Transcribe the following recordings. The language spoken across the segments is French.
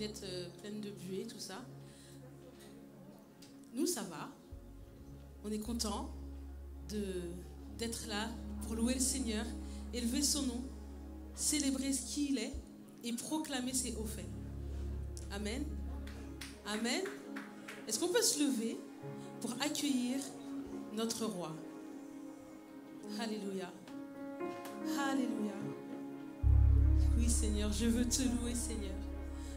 trottinette pleine de buée, tout ça. Nous, ça va. On est content d'être là pour louer le Seigneur, élever son nom, célébrer ce qu'il est et proclamer ses hauts faits. Amen. Amen. Est-ce qu'on peut se lever pour accueillir notre roi? Alléluia. Alléluia. Oui, Seigneur, je veux te louer, Seigneur.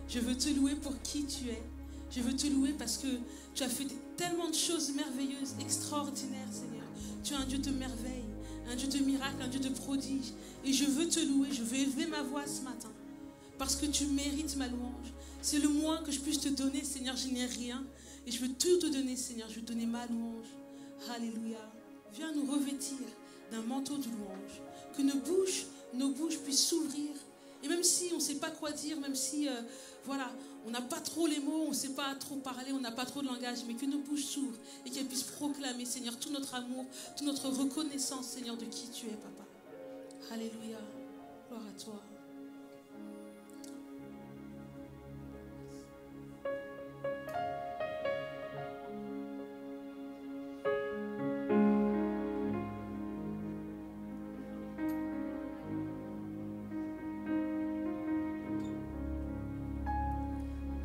Je veux te louer pour qui tu es. Je veux te louer parce que tu as fait tellement de choses merveilleuses, extraordinaires, Seigneur. Tu es un Dieu de merveilles, un Dieu de miracles, un Dieu de prodiges. Et je veux te louer, je veux élever ma voix ce matin parce que tu mérites ma louange. C'est le moins que je puisse te donner, Seigneur, je n'ai rien. Et je veux tout te donner, Seigneur, je veux te donner ma louange. Alléluia. Viens nous revêtir d'un manteau de louange. Que nos bouches puissent s'ouvrir. Et même si on ne sait pas quoi dire, même si voilà, on n'a pas trop les mots, on ne sait pas trop parler, on n'a pas trop de langage, mais que nos bouches s'ouvrent et qu'elles puissent proclamer, Seigneur, tout notre amour, toute notre reconnaissance, Seigneur, de qui tu es, Papa. Alléluia. Gloire à toi.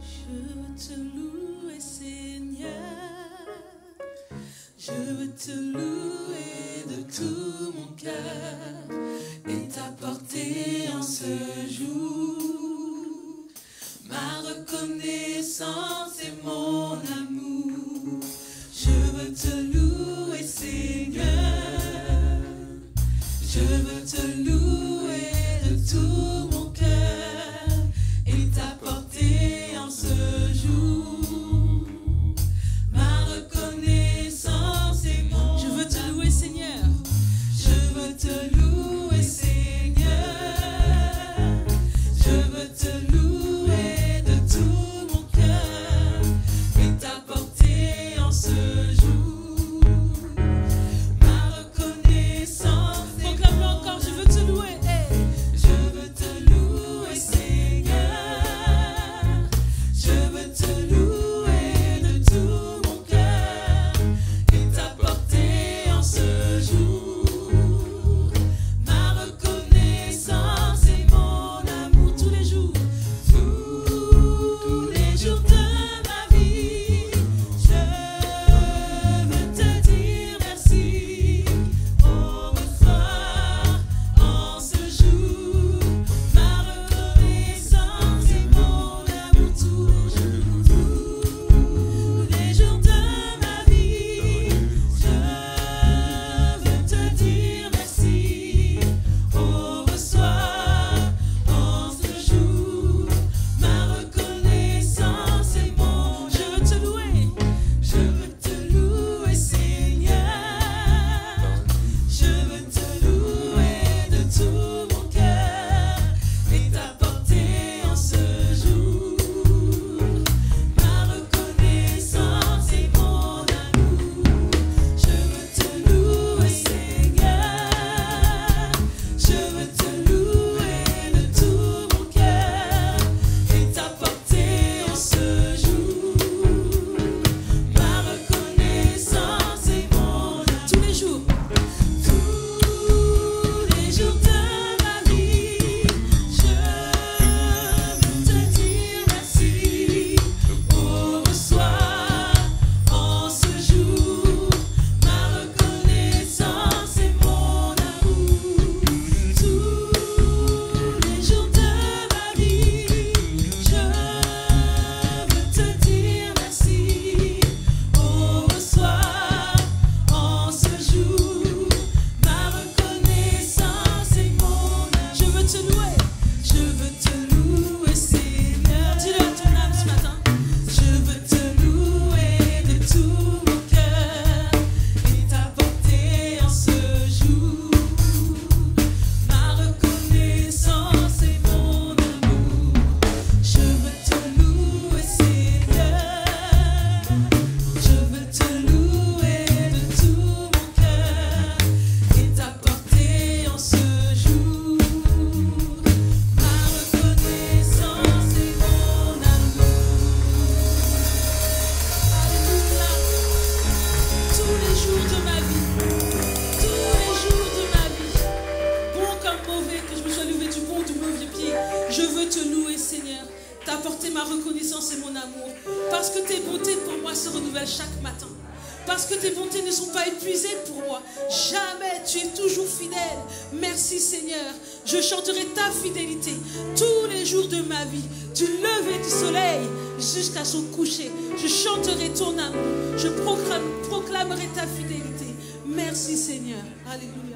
Je veux te louer, Seigneur. Je veux te louer de tout mon cœur et t'apporter en ce jour ma reconnaissance et mon amour. Je veux te louer, Seigneur. Je veux te louer de tout mon cœur et t'apporter en ce jour ma reconnaissance et mon amour. Je veux te louer, Seigneur. Je veux te louer, Seigneur. Je veux te louer de tout mon cœur es ma reconnaissance et mon amour. Parce que tes bontés pour moi se renouvellent chaque matin. Parce que tes bontés ne sont pas épuisées pour moi. Jamais, tu es toujours fidèle. Merci Seigneur. Je chanterai ta fidélité tous les jours de ma vie. Du lever du soleil jusqu'à son coucher. Je chanterai ton amour. Je proclamerai ta fidélité. Merci Seigneur. Alléluia.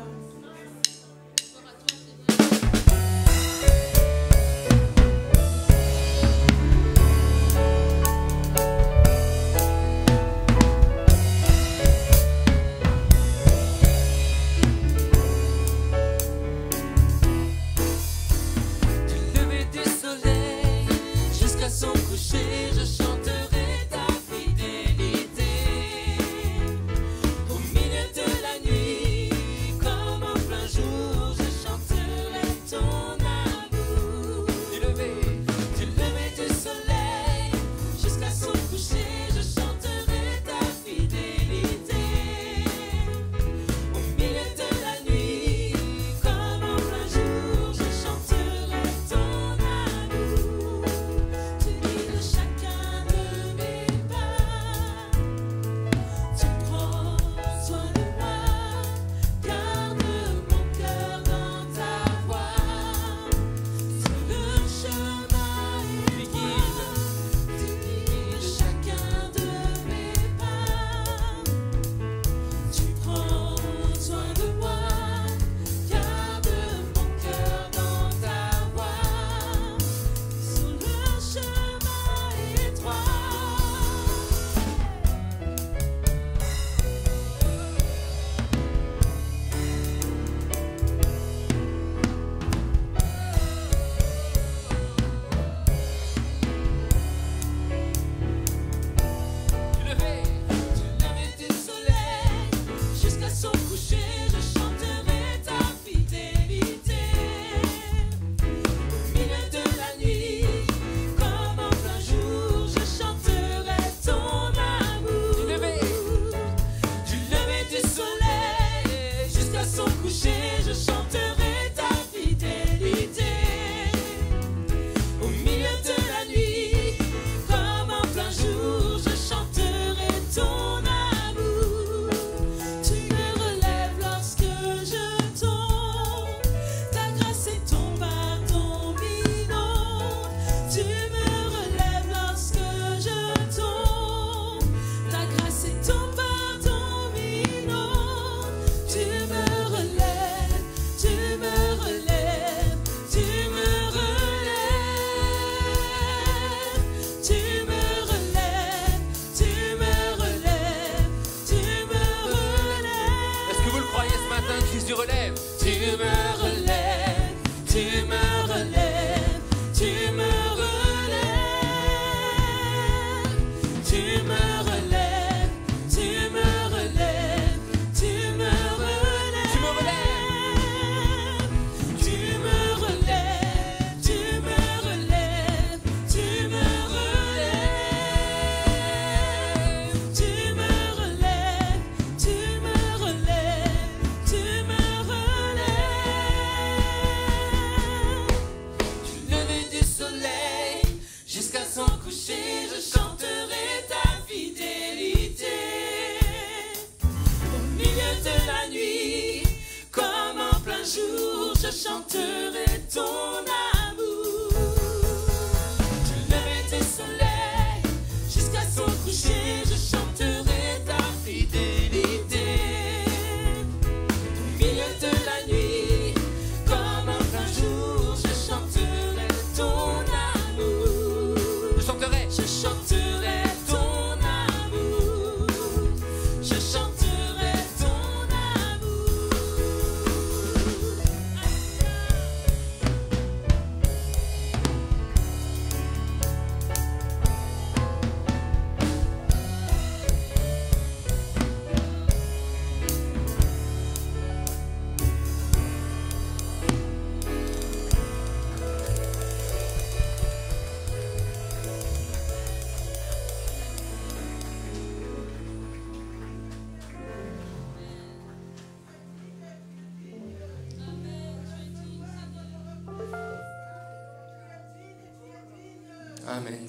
Amen.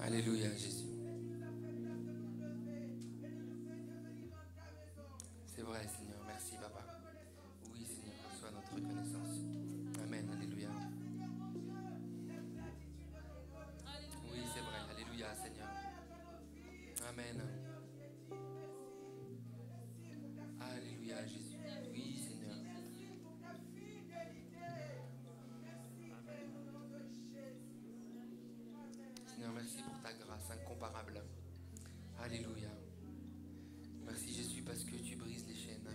Alléluia, Jésus. C'est vrai, Seigneur. Merci, Papa. Oui, Seigneur, reçois notre reconnaissance. Amen. Alléluia. Oui, c'est vrai. Alléluia, Seigneur. Amen. Alléluia, Jésus. Oui, Seigneur. Seigneur, merci pour ta grâce incomparable. Alléluia. Merci, Jésus, parce que tu brises les chaînes.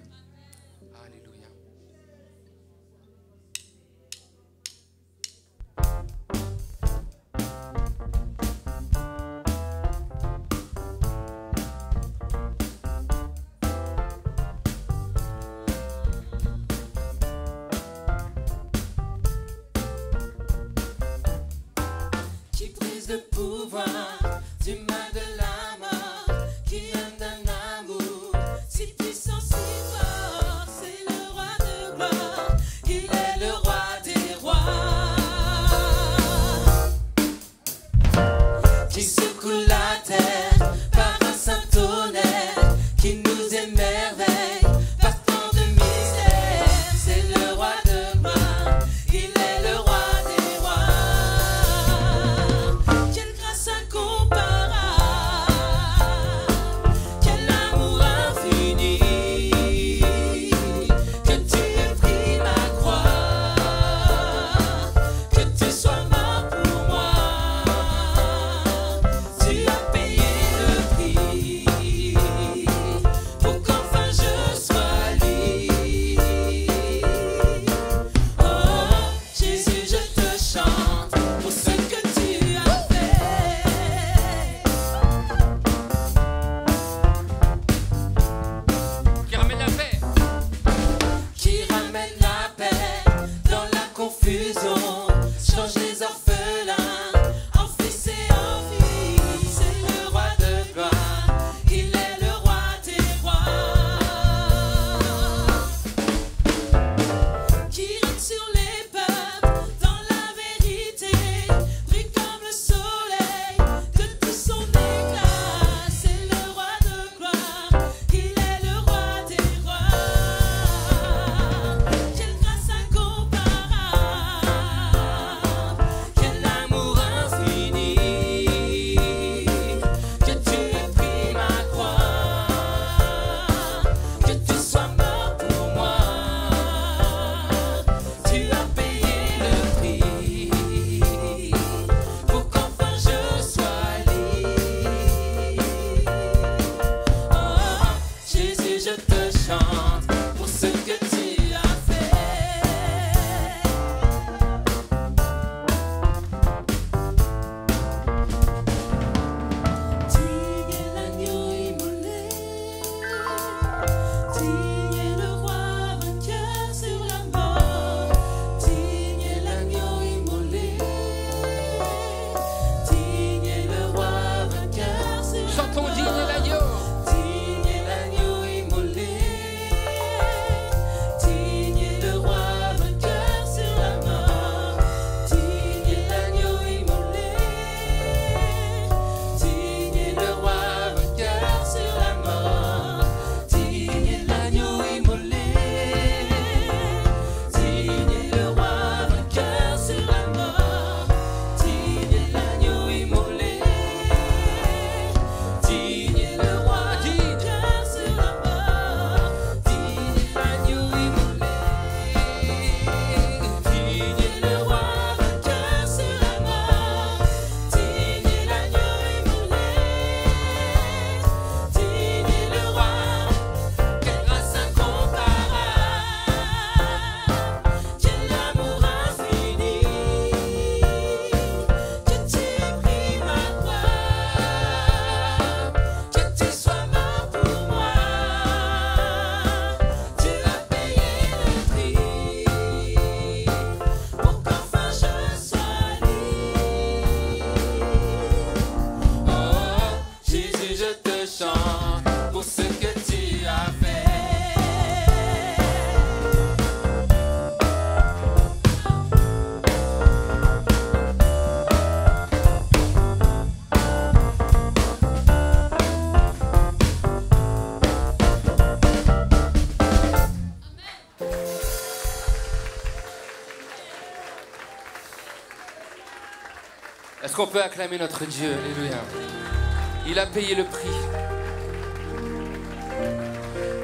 Alléluia. Qui brise le pouvoir du mal de la mort, Est-ce qu'on peut acclamer notre Dieu? Alléluia. Il a payé le prix.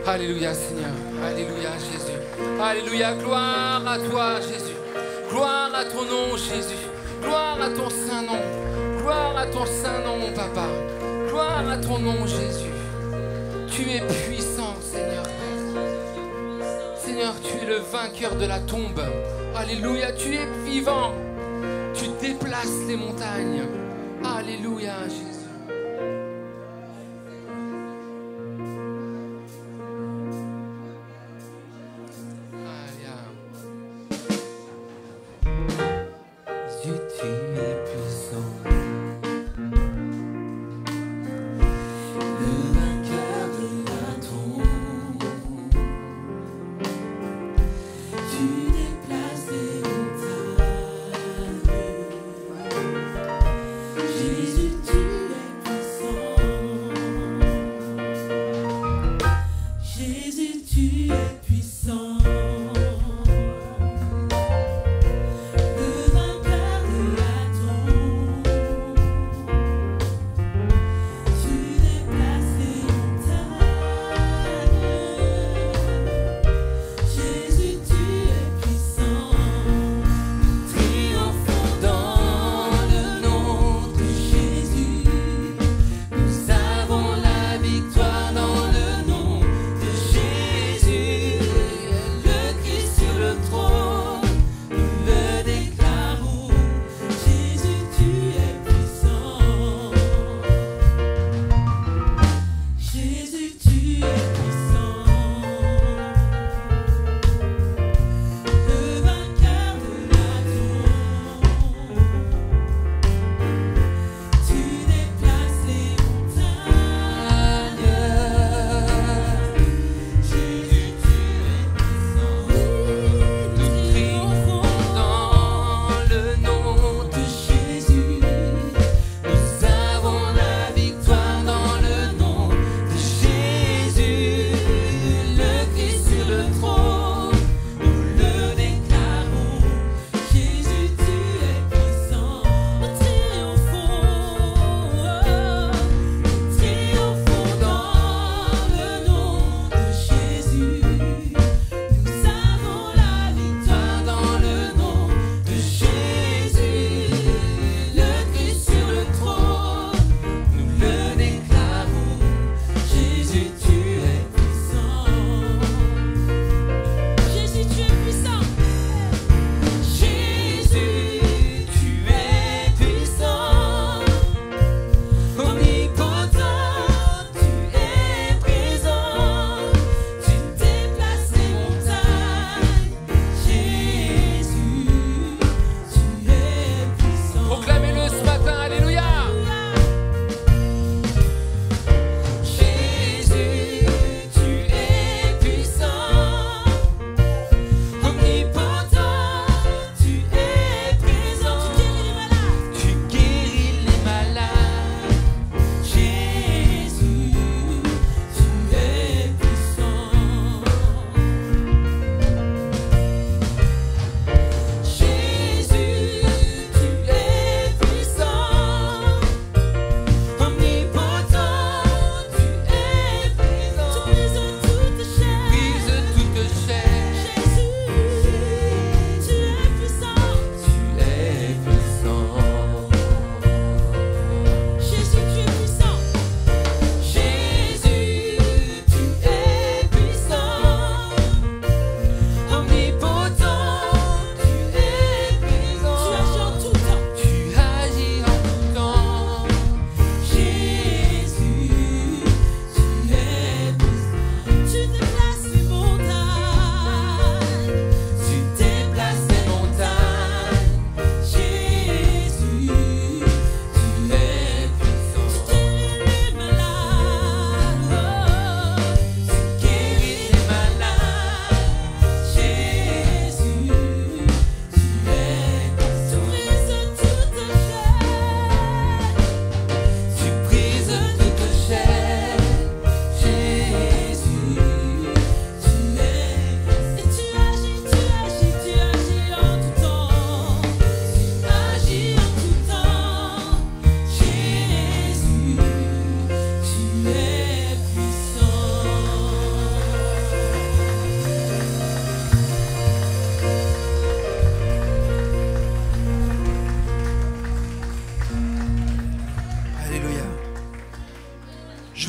Alléluia, Seigneur. Alléluia, Jésus. Alléluia, gloire à toi, Jésus. Gloire à ton nom, Jésus. Gloire à ton saint nom. Gloire à ton saint nom, mon papa. Gloire à ton nom, Jésus. Tu es puissant, Seigneur. Seigneur, tu es le vainqueur de la tombe. Alléluia, tu es vivant. Tu déplaces les montagnes. Alléluia, Jésus.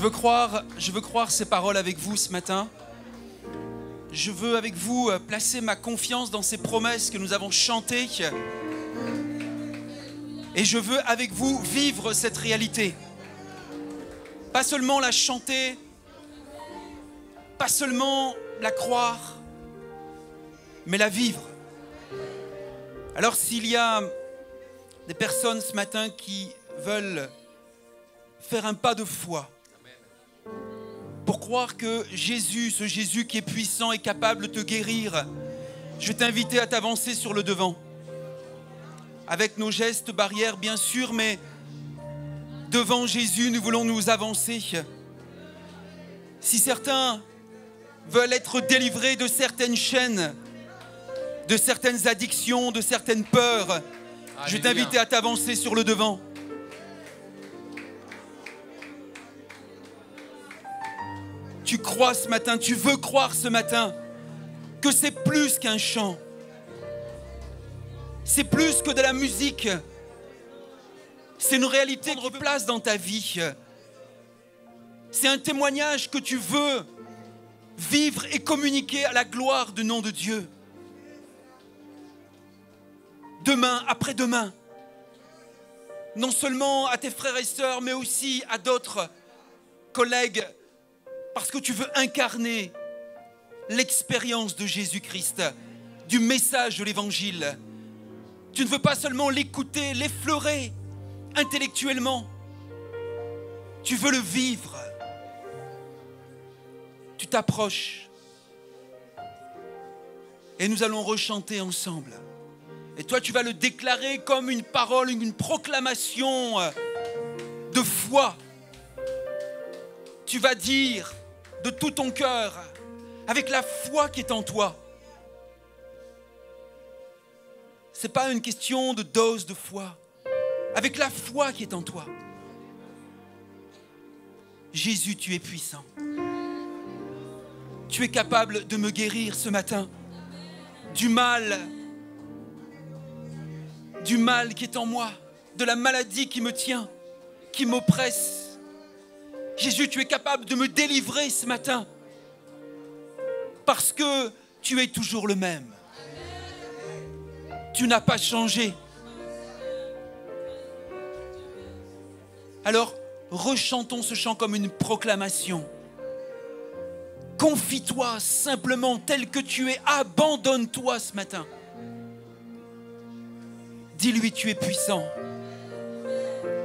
veux croire ces paroles avec vous ce matin. Je veux avec vous placer ma confiance dans ces promesses que nous avons chantées. Et je veux avec vous vivre cette réalité. Pas seulement la chanter, pas seulement la croire, mais la vivre. Alors s'il y a des personnes ce matin qui veulent faire un pas de foi pour croire que Jésus, ce Jésus qui est puissant et capable de te guérir, je vais t'inviter à t'avancer sur le devant. Avec nos gestes barrières bien sûr, mais devant Jésus, nous voulons nous avancer. Si certains veulent être délivrés de certaines chaînes, de certaines addictions, de certaines peurs, Alléluia. Je vais t'inviter à t'avancer sur le devant. Tu crois ce matin, tu veux croire ce matin que c'est plus qu'un chant. C'est plus que de la musique. C'est une réalité qui prend place dans ta vie. C'est un témoignage que tu veux vivre et communiquer à la gloire du nom de Dieu. Demain, après-demain, non seulement à tes frères et sœurs, mais aussi à d'autres collègues, parce que tu veux incarner l'expérience de Jésus-Christ, du message de l'Évangile. Tu ne veux pas seulement l'écouter, l'effleurer intellectuellement. Tu veux le vivre. Tu t'approches. Et nous allons rechanter ensemble. Et toi, tu vas le déclarer comme une parole, une proclamation de foi. Tu vas dire de tout ton cœur, avec la foi qui est en toi. Ce n'est pas une question de dose de foi. Avec la foi qui est en toi. Jésus, tu es puissant. Tu es capable de me guérir ce matin du mal qui est en moi, de la maladie qui me tient, qui m'oppresse. Jésus, tu es capable de me délivrer ce matin parce que tu es toujours le même. Tu n'as pas changé. Alors, rechantons ce chant comme une proclamation. Confie-toi simplement tel que tu es. Abandonne-toi ce matin. Dis-lui, tu es puissant.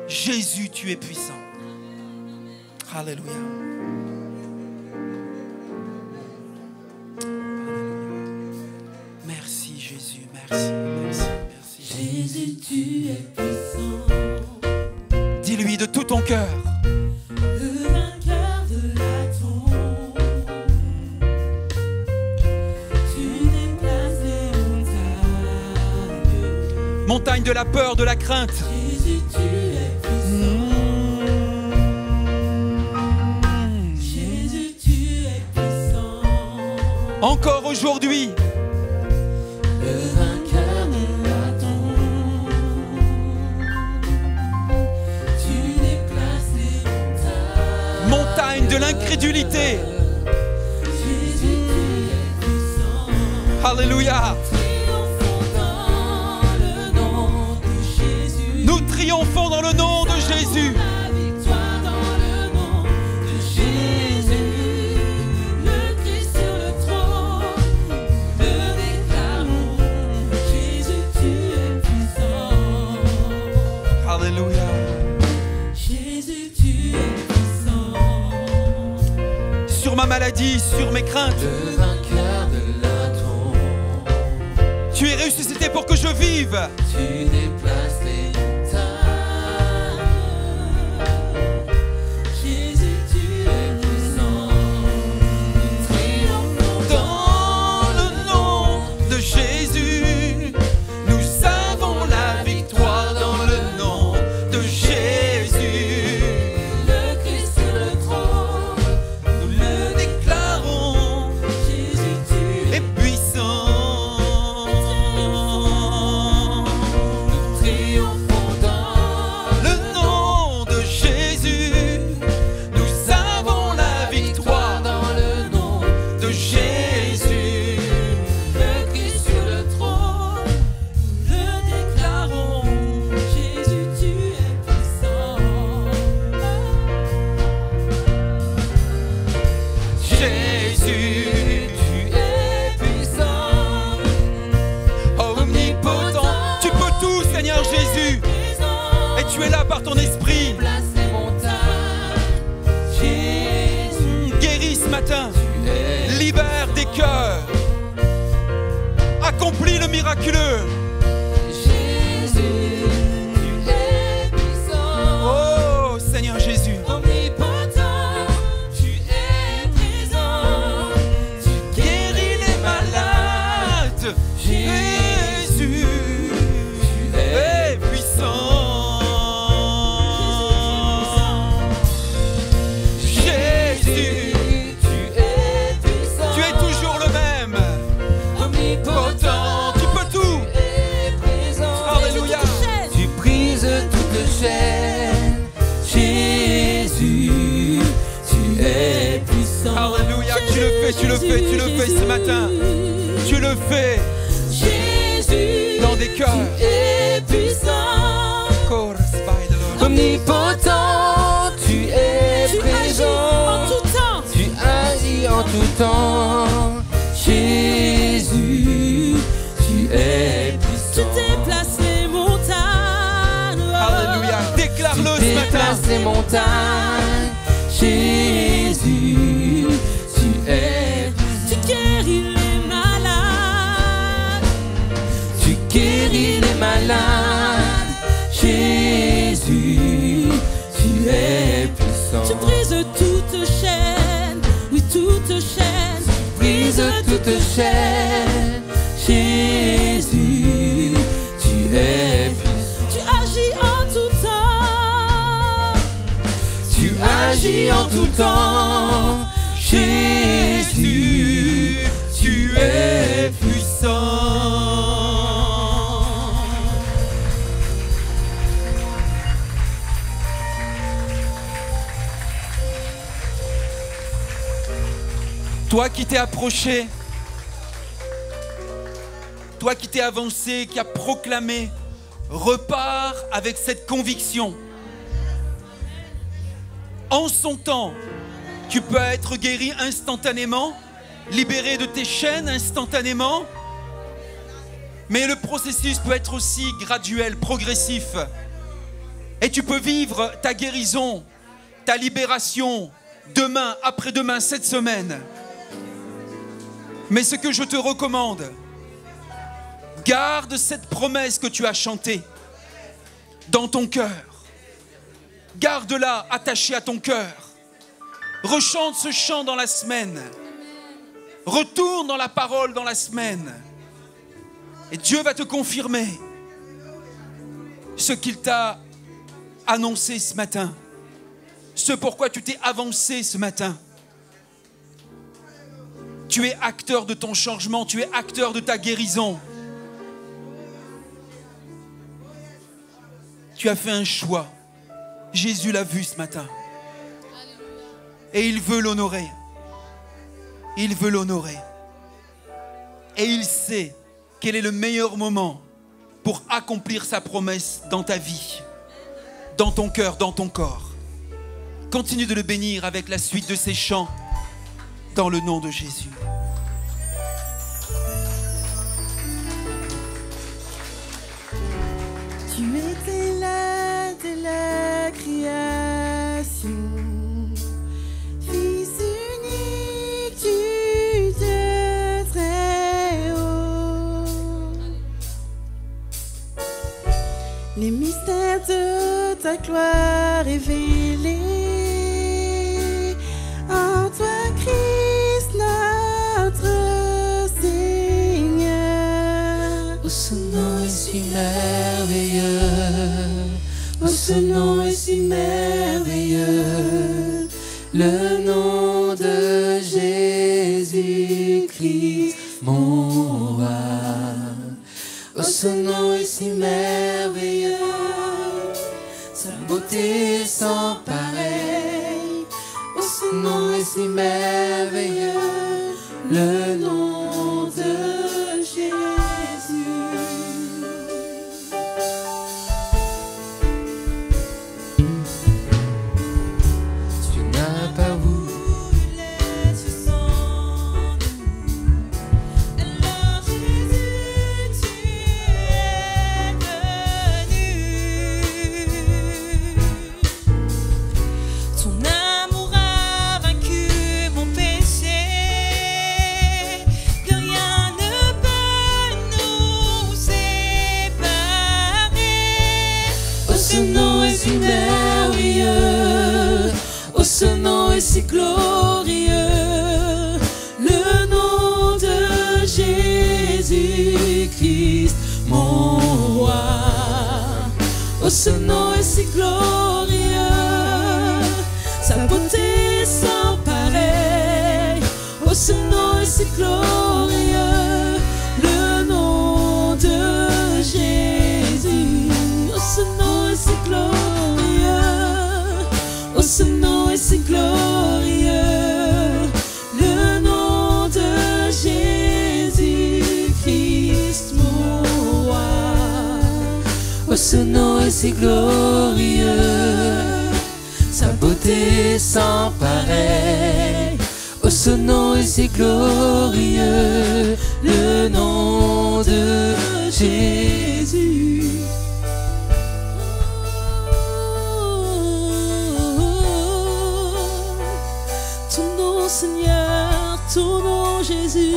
Jésus, tu es puissant. Alléluia. Merci Jésus, merci. Jésus, tu es puissant. Dis-lui de tout ton cœur. Le vainqueur de la tombe. Tu déplaces les montagnes. Montagne de la peur, de la crainte. Jésus, tu es puissant. Jésus, tu es puissant. Encore aujourd'hui. Le vainqueur de la tombe. Tu déplaces les montagnes. Montagne de l'incrédulité. Jésus, tu es puissant. Alléluia. Nous triomphons dans le nom de Jésus. La victoire dans le nom de Jésus. Le Christ sur le trône, le déclarons. Jésus, tu es puissant. Alléluia. Jésus, tu es puissant. Sur ma maladie, sur mes craintes. Le vainqueur de la tombe. Tu es ressuscité pour que je vive. Tu déplaces les matin. Libère des cœurs. Accomplis le miraculeux. Jésus, tu es puissant. Oh Seigneur Jésus. Omnipotent, tu es présent. Tu guéris les malades. Jésus, tu es puissant. Jésus, tu es puissant. tu es toujours le même. Omnipotent, Tu peux tout. tu es présent. Alléluia. Tu brises toute chaîne. Jésus, tu es puissant. Alléluia. Tu le fais, tu le fais, tu le fais ce matin. Tu le fais Jésus, dans des cœurs. tu es puissant. Omnipotent, tu es présent. Tu agis en tout temps. Jésus, tu es puissant. Tu déplaces les montagnes. Alléluia. Déclare-le ce matin. Déplace les montagnes. Jésus, tu es puissant. Tu guéris les malades. Tu guéris les malades. Jésus, tu es puissant. Tu brises toute chaîne. Oui, toute chaîne. Brise toute chaîne. Jésus, tu es puissant. Tu agis en tout temps. Tu agis en tout temps. Jésus, tu es puissant. Toi qui t'es approché, toi qui t'es avancé, qui as proclamé, repars avec cette conviction. En son temps, tu peux être guéri instantanément, libéré de tes chaînes instantanément, mais le processus peut être aussi graduel, progressif. Et tu peux vivre ta guérison, ta libération demain, après-demain, cette semaine. Mais ce que je te recommande, garde cette promesse que tu as chantée dans ton cœur. Garde-la attachée à ton cœur. Rechante ce chant dans la semaine. Retourne dans la parole dans la semaine. Et Dieu va te confirmer ce qu'il t'a annoncé ce matin. Ce pourquoi tu t'es avancé ce matin. Tu es acteur de ton changement, tu es acteur de ta guérison. Tu as fait un choix. Jésus l'a vu ce matin. Et il veut l'honorer. Il veut l'honorer. Et il sait quel est le meilleur moment pour accomplir sa promesse dans ta vie, dans ton cœur, dans ton corps. Continue de le bénir avec la suite de ces chants dans le nom de Jésus. Tu étais là dès la création, Fils unique du Dieu très haut. Les mystères de ta gloire révélés en toi, Christ, notre Seigneur. Oh, ce nom est si merveilleux. Oh, ce nom est si merveilleux. Le nom de Jésus-Christ, mon roi. Oh, ce nom est si merveilleux. Sa beauté sans pareil. Oh, ce nom est si merveilleux. Le nom de Jésus. Tu n'as pas voulu laisser sans nous. Alors Jésus, tu es venu. Ton amour a vaincu mon péché. mon roi. Oh, ce nom est si glorieux, sa beauté est sans pareil. Oh, ce nom est si glorieux, le nom de Jésus. Oh, ce nom est si glorieux, oh, ce nom est si glorieux, le nom de Jésus-Christ, mon roi. Oh, ce nom est si glorieux, sa beauté est sans pareil. Oh, ce nom est si glorieux, le nom de Jésus. Ton nom, Seigneur, ton nom, Jésus,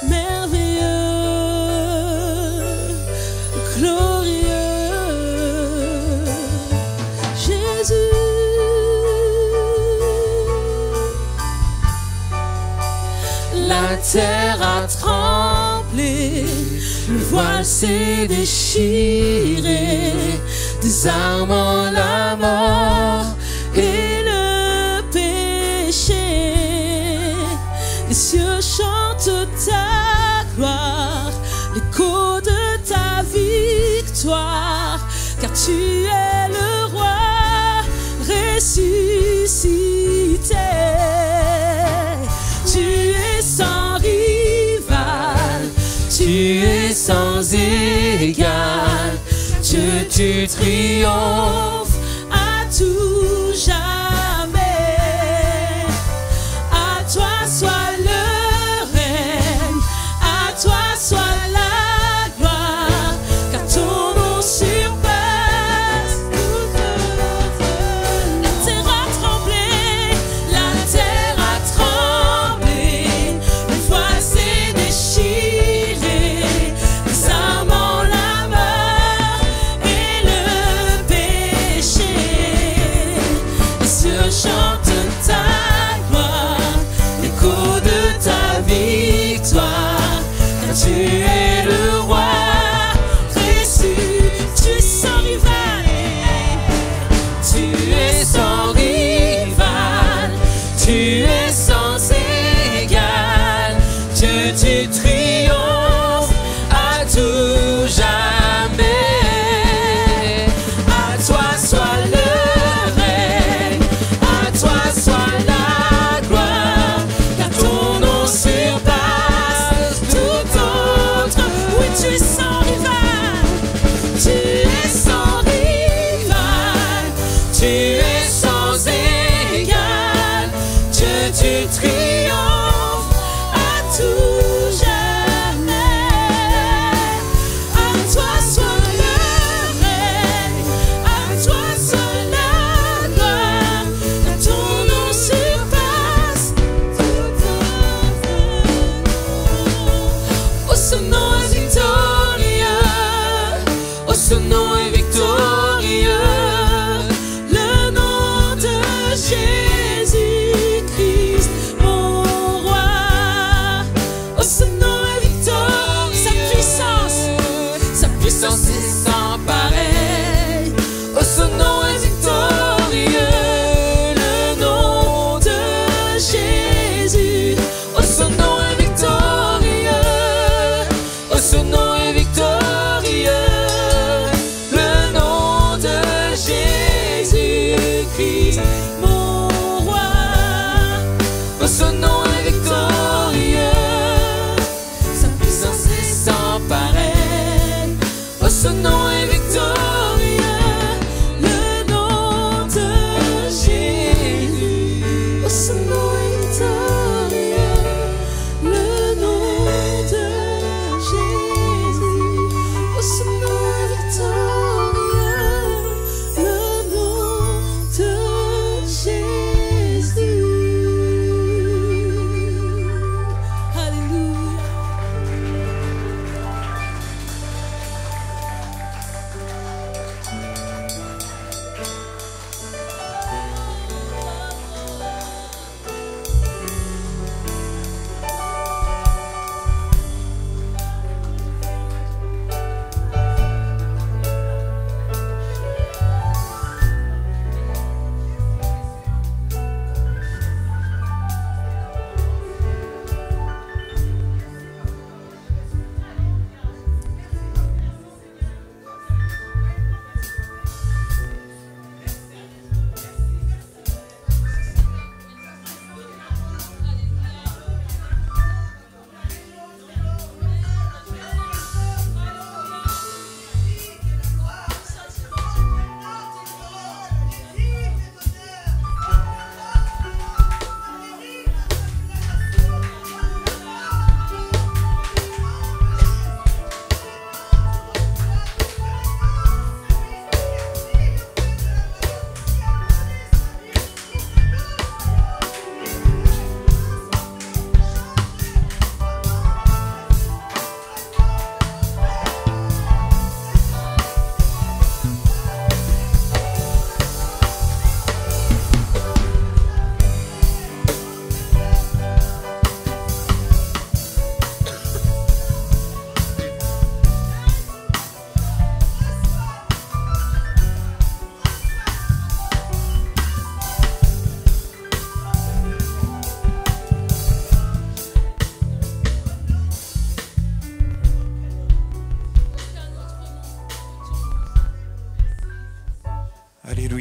merveilleux, glorieux, Jésus. La terre a tremblé, le voile s'est déchiré, désarmant la mort et le péché. Les cieux chantent ta gloire, l'écho de ta victoire, car tu es le roi ressuscité. Tu es sans rival, tu es sans égal. Dieu, tu triomphes à tout jamais. À toi soit le règne, à toi soit la gloire, car ton nom surpasse toute autre. La terre a tremblé, la terre a tremblé, le voile s'est déchiré, désarmant la mort et le péché. Les cieux chantent ta gloire, l'écho de ta victoire, car tu es le roi ressuscité. Tu es sans rival, tu es sans rival, tu es sans égal. Dieu, tu triomphes à tout jamais. À toi soit le règne, à toi soit la gloire, car ton nom surpasse tout autre. Oui, tu es sans rival, tu es sans rival, tu es sans égal. Dieu, tu triomphes à tout jamais. À toi soit le règne, à toi soit la gloire, car ton nom surpasse tout autre nom. Oh, ce nom est victorieux, oh, ce nom est victorieux, le nom de Jésus-Christ, mon roi. Oh, ce nom est victorieux, sa puissance est sans pareil. Oh, ce nom est victorieux, le nom de Jésus. Oh, ce nom est victorieux, oh, ce nom est victorieux, le nom de Jésus-Christ, mon roi. Oh, ce nom est victorieux, sa puissance est sans pareil. Oh, ce nom est victorieux, le nom de Jésus. Oh, ce nom est victorieux, le nom de Jésus. Oh, ce nom est victorieux, le nom de Jésus. Alléluia.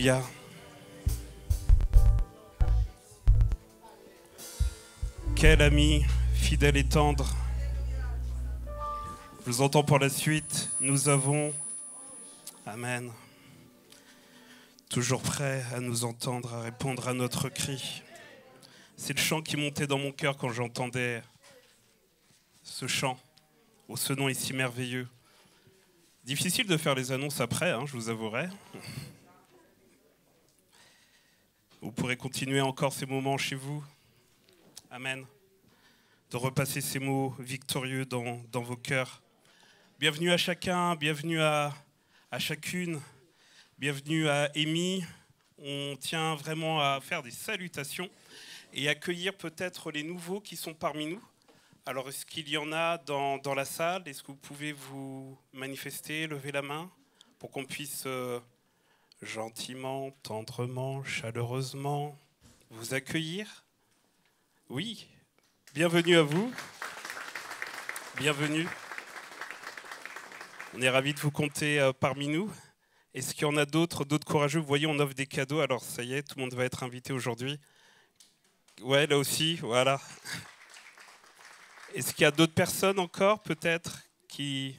Alléluia. Quel ami fidèle et tendre. Je vous entends pour la suite. Nous avons, amen, toujours prêt à nous entendre, à répondre à notre cri. C'est le chant qui montait dans mon cœur quand j'entendais ce chant. Oh, ce nom est si merveilleux. Difficile de faire les annonces après, je vous avouerai. Vous pourrez continuer encore ces moments chez vous. Amen. De repasser ces mots victorieux dans vos cœurs. Bienvenue à chacun, bienvenue à chacune, bienvenue à Amy. On tient vraiment à faire des salutations et accueillir peut-être les nouveaux qui sont parmi nous. Alors, est-ce qu'il y en a dans la salle? Est-ce que vous pouvez vous manifester, lever la main pour qu'on puisse gentiment, tendrement, chaleureusement vous accueillir? Oui, bienvenue à vous. Bienvenue. On est ravis de vous compter parmi nous. Est-ce qu'il y en a d'autres courageux? Vous voyez, on offre des cadeaux. Alors, ça y est, tout le monde va être invité aujourd'hui. Ouais, là aussi, voilà. Est-ce qu'il y a d'autres personnes encore, peut-être, qui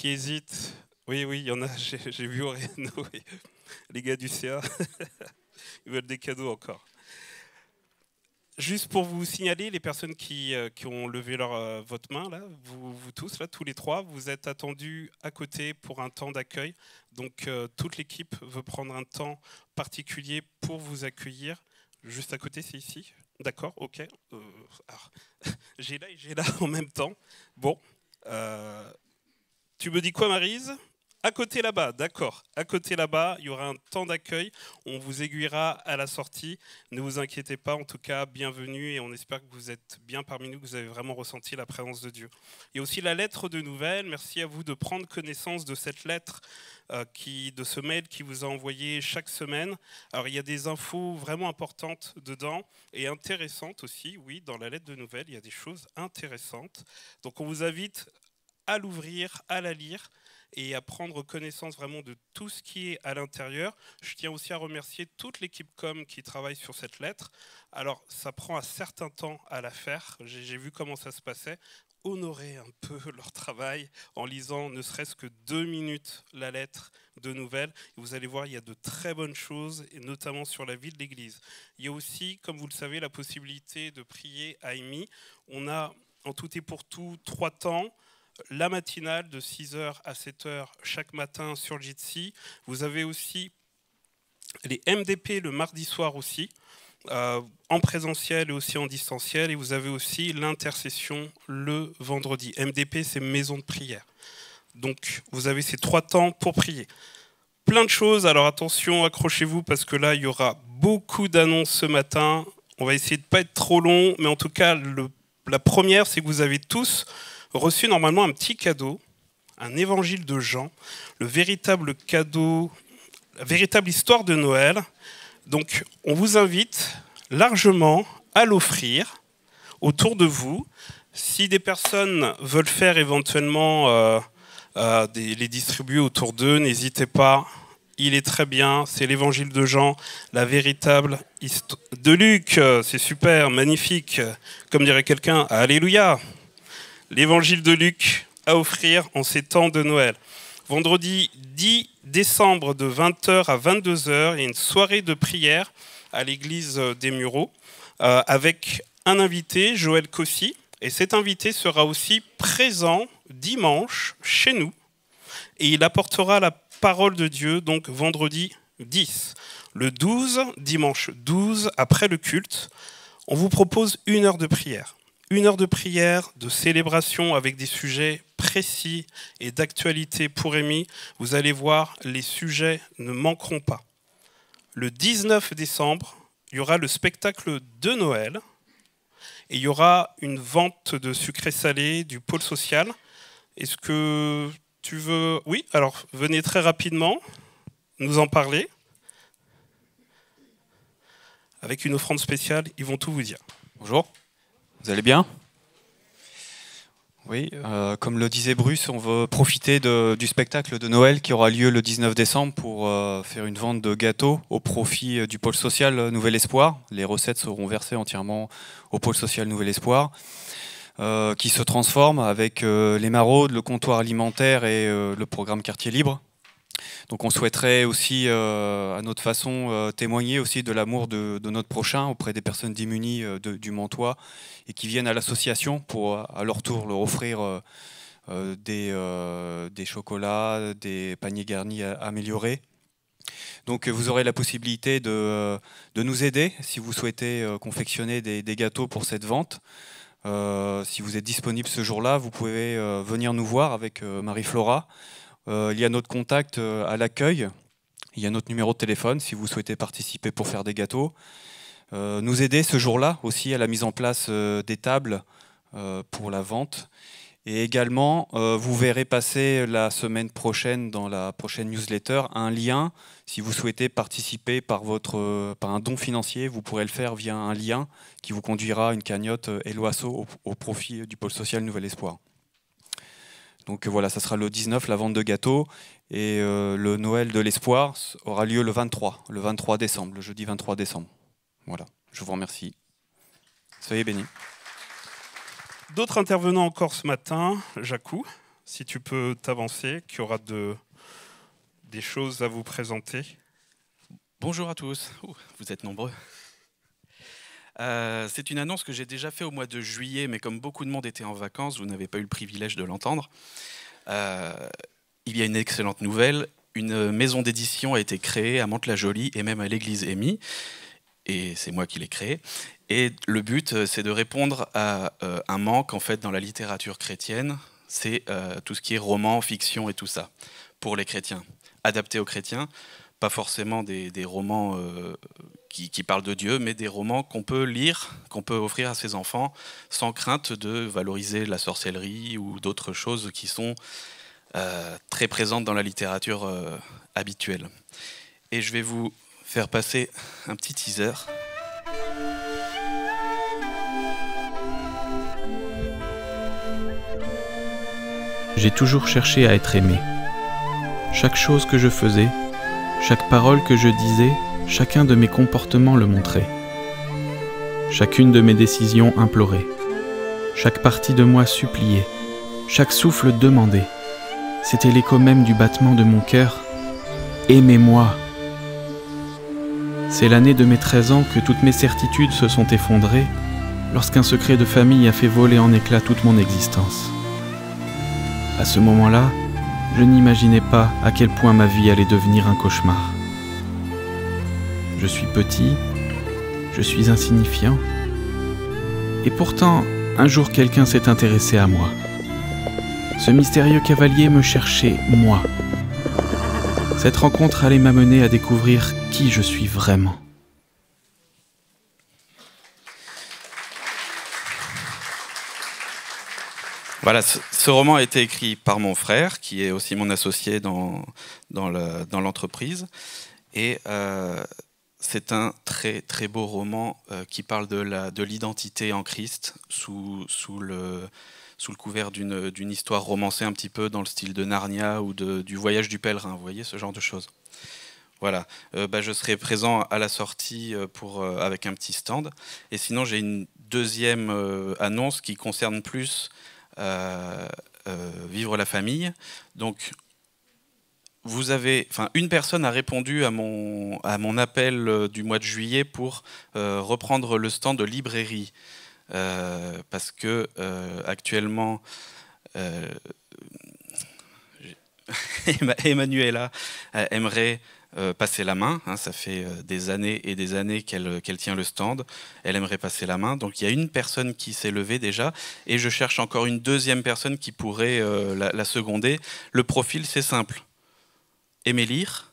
hésitent? Oui, il y en a, j'ai vu Oriano, oui. Les gars du CA, ils veulent des cadeaux encore. Juste pour vous signaler, les personnes qui ont levé votre main, là, vous tous, là, tous les trois, vous êtes attendus à côté pour un temps d'accueil. Donc, toute l'équipe veut prendre un temps particulier pour vous accueillir. Juste à côté, c'est ici. D'accord, ok. J'ai là et j'ai là en même temps. Bon. Tu me dis quoi, Maryse? À côté là-bas, d'accord. À côté là-bas, il y aura un temps d'accueil. On vous aiguillera à la sortie. Ne vous inquiétez pas, en tout cas, bienvenue. Et on espère que vous êtes bien parmi nous, que vous avez vraiment ressenti la présence de Dieu. Il y a aussi la lettre de nouvelles. Merci à vous de prendre connaissance de cette lettre, de ce mail qui vous a envoyé chaque semaine. Alors, il y a des infos vraiment importantes dedans et intéressantes aussi. Oui, dans la lettre de nouvelles, il y a des choses intéressantes. Donc, on vous invite à l'ouvrir, à la lire et à prendre connaissance vraiment de tout ce qui est à l'intérieur. Je tiens aussi à remercier toute l'équipe com qui travaille sur cette lettre. Alors, ça prend un certain temps à la faire. J'ai vu comment ça se passait. Honorer un peu leur travail en lisant ne serait-ce que 2 minutes la lettre de nouvelles. Et vous allez voir, il y a de très bonnes choses, et notamment sur la vie de l'Église. Il y a aussi, comme vous le savez, la possibilité de prier à Amy. On a en tout et pour tout 3 temps. La matinale de 6h à 7h chaque matin sur le Jitsi. Vous avez aussi les MDP le mardi soir aussi, en présentiel et aussi en distanciel. Et vous avez aussi l'intercession le vendredi. MDP, c'est maison de prière. Donc, vous avez ces 3 temps pour prier. Plein de choses. Alors, attention, accrochez-vous parce que là, il y aura beaucoup d'annonces ce matin. On va essayer de ne pas être trop long. Mais en tout cas, la première, c'est que vous avez tous reçu normalement un petit cadeau, un évangile de Jean, le véritable cadeau, la véritable histoire de Noël. Donc, on vous invite largement à l'offrir autour de vous. Si des personnes veulent faire éventuellement les distribuer autour d'eux, n'hésitez pas. Il est très bien, c'est l'évangile de Jean, la véritable histoire de Luc. C'est super, magnifique. Comme dirait quelqu'un, alléluia. L'évangile de Luc à offrir en ces temps de Noël. Vendredi 10 décembre de 20h à 22h, il y a une soirée de prière à l'église des Mureaux avec un invité, Joël Cossy. Et cet invité sera aussi présent dimanche chez nous. Et il apportera la parole de Dieu, donc vendredi 10. Le 12, dimanche 12, après le culte, on vous propose 1 heure de prière. 1 heure de prière, de célébration avec des sujets précis et d'actualité pour Amy. Vous allez voir, les sujets ne manqueront pas. Le 19 décembre, il y aura le spectacle de Noël et il y aura une vente de sucré salé du pôle social. Est-ce que tu veux... Oui, alors venez très rapidement nous en parler. Avec une offrande spéciale, ils vont tout vous dire. Bonjour. Vous allez bien? Oui, comme le disait Bruce, on veut profiter du spectacle de Noël qui aura lieu le 19 décembre pour faire une vente de gâteaux au profit du pôle social Nouvel Espoir. Les recettes seront versées entièrement au pôle social Nouvel Espoir, qui se transforme avec les maraudes, le comptoir alimentaire et le programme Quartier Libre. Donc on souhaiterait aussi, à notre façon, témoigner aussi de l'amour de notre prochain auprès des personnes démunies du Montois et qui viennent à l'association pour, à leur tour, leur offrir des chocolats, des paniers garnis améliorés. Donc vous aurez la possibilité de nous aider si vous souhaitez confectionner des gâteaux pour cette vente. Si vous êtes disponible ce jour-là, vous pouvez venir nous voir avec Marie-Flora. Il y a notre contact à l'accueil, il y a notre numéro de téléphone si vous souhaitez participer pour faire des gâteaux. Nous aider ce jour-là aussi à la mise en place des tables pour la vente. Et également, vous verrez passer la semaine prochaine dans la prochaine newsletter un lien. Si vous souhaitez participer par un don financier, vous pourrez le faire via un lien qui vous conduira à une cagnotte Eloasso au profit du pôle social Nouvel Espoir. Donc voilà, ça sera le 19, la vente de gâteaux. Et le Noël de l'Espoir aura lieu le 23 décembre, le jeudi 23 décembre. Voilà, je vous remercie. Soyez bénis. D'autres intervenants encore ce matin. Jacou, si tu peux t'avancer, qui aura des choses à vous présenter. Bonjour à tous. Vous êtes nombreux. C'est une annonce que j'ai déjà faite au mois de juillet, mais comme beaucoup de monde était en vacances, vous n'avez pas eu le privilège de l'entendre. Il y a une excellente nouvelle. Une maison d'édition a été créée à Mantes-la-Jolie et même à l'église Émy. Et c'est moi qui l'ai créée. Et le but, c'est de répondre à un manque en fait dans la littérature chrétienne. C'est tout ce qui est roman, fiction et tout ça, pour les chrétiens. Adapté aux chrétiens, pas forcément des romans qui parlent de Dieu, mais des romans qu'on peut lire, qu'on peut offrir à ses enfants, sans crainte de valoriser la sorcellerie ou d'autres choses qui sont très présentes dans la littérature habituelle. Et je vais vous faire passer un petit teaser. J'ai toujours cherché à être aimé. Chaque chose que je faisais, chaque parole que je disais, chacun de mes comportements le montrait. Chacune de mes décisions implorait. Chaque partie de moi suppliait. Chaque souffle demandait. C'était l'écho même du battement de mon cœur. Aimez-moi. C'est l'année de mes 13 ans que toutes mes certitudes se sont effondrées lorsqu'un secret de famille a fait voler en éclats toute mon existence. À ce moment-là, je n'imaginais pas à quel point ma vie allait devenir un cauchemar. Je suis petit, je suis insignifiant, et pourtant, un jour quelqu'un s'est intéressé à moi. Ce mystérieux cavalier me cherchait, moi. Cette rencontre allait m'amener à découvrir qui je suis vraiment. Voilà, ce roman a été écrit par mon frère, qui est aussi mon associé dans l'entreprise. Et c'est un très très beau roman qui parle de l'identité en Christ sous le couvert d'une histoire romancée un petit peu dans le style de Narnia ou du voyage du pèlerin, vous voyez, ce genre de choses. Voilà, je serai présent à la sortie avec un petit stand. Et sinon, j'ai une deuxième annonce qui concerne plus vivre la famille. Donc, une personne a répondu à mon appel du mois de juillet pour reprendre le stand de librairie. Parce que actuellement, Emmanuela aimerait passer la main, hein, ça fait des années et des années qu'elle tient le stand, elle aimerait passer la main, donc il y a une personne qui s'est levée déjà, et je cherche encore une deuxième personne qui pourrait la seconder. Le profil, c'est simple, aimer lire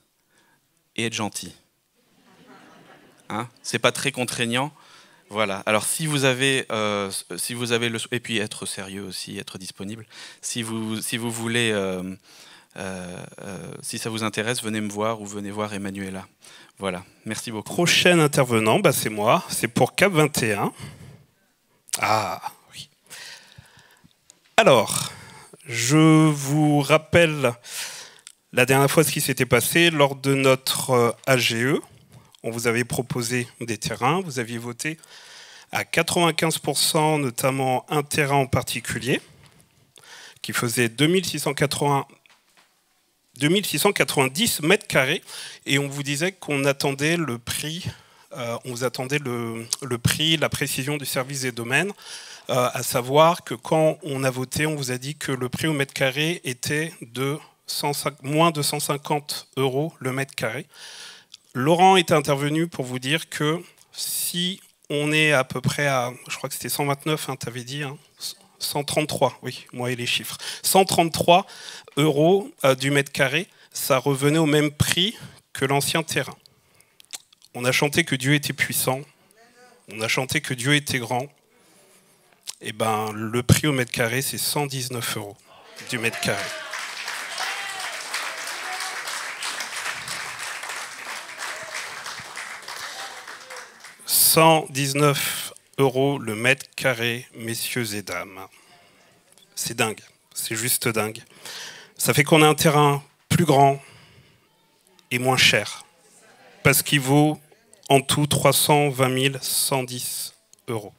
et être gentil. Hein, c'est pas très contraignant. Voilà. Alors si vous avez et puis être sérieux aussi, être disponible. Si vous voulez, si ça vous intéresse, venez me voir ou venez voir Emmanuela. Voilà. Merci beaucoup. Prochain intervenant, c'est moi. C'est pour Cap 21. Ah oui. Alors, je vous rappelle la dernière fois ce qui s'était passé lors de notre AGE. On vous avait proposé des terrains, vous aviez voté à 95%, notamment un terrain en particulier, qui faisait 2690 mètres carrés, et on vous disait qu'on attendait le prix, le prix, la précision du service des domaines, à savoir que quand on a voté, on vous a dit que le prix au mètre carré était de moins de 150 € le mètre carré. Laurent est intervenu pour vous dire que si on est à peu près à, je crois que c'était 129, tu avais dit, 133, oui, moi et les chiffres, 133 € du mètre carré, ça revenait au même prix que l'ancien terrain. On a chanté que Dieu était puissant, on a chanté que Dieu était grand, et ben le prix au mètre carré, c'est 119 € du mètre carré. « 119 € le mètre carré, messieurs et dames. » C'est dingue, c'est juste dingue. Ça fait qu'on a un terrain plus grand et moins cher, parce qu'il vaut en tout 320 110 €.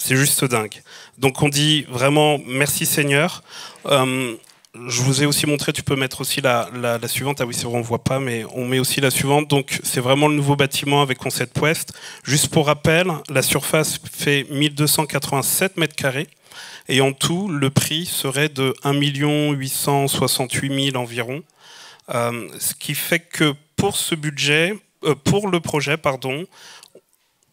C'est juste dingue. Donc on dit vraiment merci Seigneur. Je vous ai aussi montré, tu peux mettre aussi la suivante. Ah oui, c'est vrai, on ne voit pas, mais on met aussi la suivante. Donc c'est vraiment le nouveau bâtiment avec Concept West. Juste pour rappel, la surface fait 1287 mètres carrés. Et en tout, le prix serait de 1 868 000 environ. Ce qui fait que pour ce budget, pour le projet, pardon,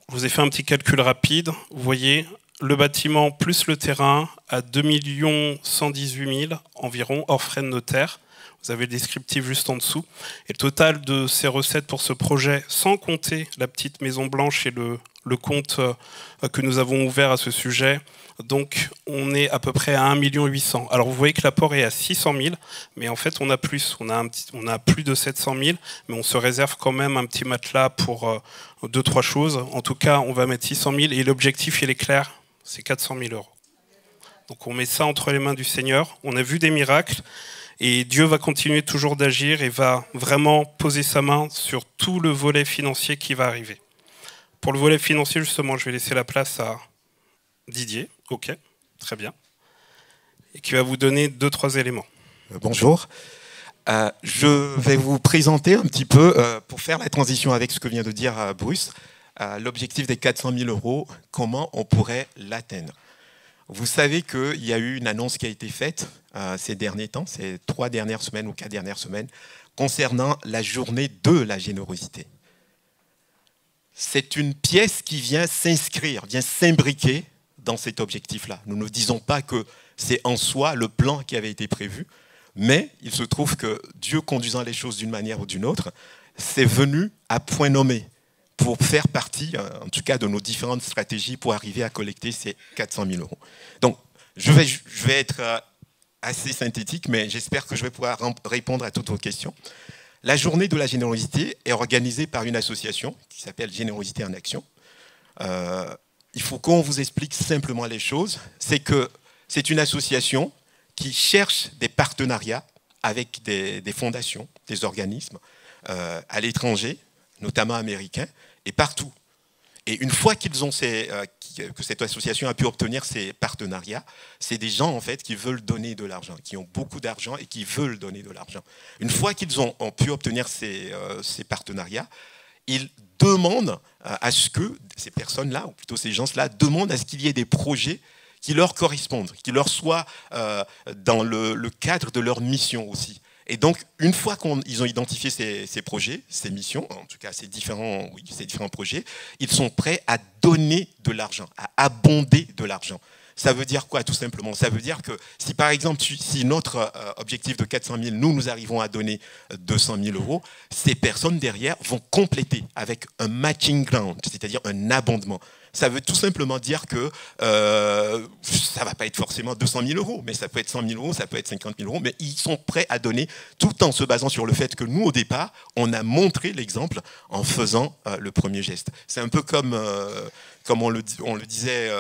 je vous ai fait un petit calcul rapide. Vous voyez, le bâtiment plus le terrain à 2 118 000 environ, hors frais de notaire. Vous avez le descriptif juste en dessous. Et le total de ces recettes pour ce projet, sans compter la petite Maison Blanche et le compte que nous avons ouvert à ce sujet, donc on est à peu près à 1 800 000. Alors vous voyez que l'apport est à 600 000, mais en fait on a plus. On a plus de 700 000, mais on se réserve quand même un petit matelas pour 2-3 choses. En tout cas, on va mettre 600 000 et l'objectif, il est clair, c'est 400 000 €. Donc on met ça entre les mains du Seigneur. On a vu des miracles et Dieu va continuer toujours d'agir et va vraiment poser sa main sur tout le volet financier qui va arriver. Pour le volet financier, justement, je vais laisser la place à Didier. Ok, très bien. Et qui va vous donner 2-3 éléments. Bonjour. Je vais vous présenter un petit peu, pour faire la transition avec ce que vient de dire Bruce, l'objectif des 400 000 €, comment on pourrait l'atteindre. Vous savez qu'il y a eu une annonce qui a été faite ces derniers temps, ces 3 dernières semaines ou 4 dernières semaines, concernant la journée de la générosité. C'est une pièce qui vient s'inscrire, vient s'imbriquer dans cet objectif-là. Nous ne disons pas que c'est en soi le plan qui avait été prévu, mais il se trouve que Dieu conduisant les choses d'une manière ou d'une autre, c'est venu à point nommé pour faire partie, en tout cas, de nos différentes stratégies pour arriver à collecter ces 400 000 €. Donc, je vais être assez synthétique, mais j'espère que je vais pouvoir répondre à toutes vos questions. La journée de la générosité est organisée par une association qui s'appelle Générosité en Action. Il faut qu'on vous explique simplement les choses. C'est que c'est une association qui cherche des partenariats avec des fondations, des organismes à l'étranger, notamment américains, et partout. Et une fois qu'ils ont que cette association a pu obtenir ces partenariats, c'est des gens en fait qui veulent donner de l'argent, qui ont beaucoup d'argent et qui veulent donner de l'argent. Une fois qu'ils ont pu obtenir ces partenariats, ils demandent à ce que ces personnes-là, ou plutôt ces gens-là, demandent à ce qu'il y ait des projets qui leur correspondent, qui leur soient dans le cadre de leur mission aussi. Et donc, une fois qu'ils ont identifié ces projets, ces missions, en tout cas ces différents projets, ils sont prêts à donner de l'argent, à abonder de l'argent. Ça veut dire quoi, tout simplement? Ça veut dire que si, par exemple, si notre objectif de 400 000, nous arrivons à donner 200 000 €, ces personnes derrière vont compléter avec un matching grant, c'est-à-dire un abondement. Ça veut tout simplement dire que ça ne va pas être forcément 200 000 €, mais ça peut être 100 000 €, ça peut être 50 000 €, mais ils sont prêts à donner tout en se basant sur le fait que nous, au départ, on a montré l'exemple en faisant le premier geste. C'est un peu comme comme on le disait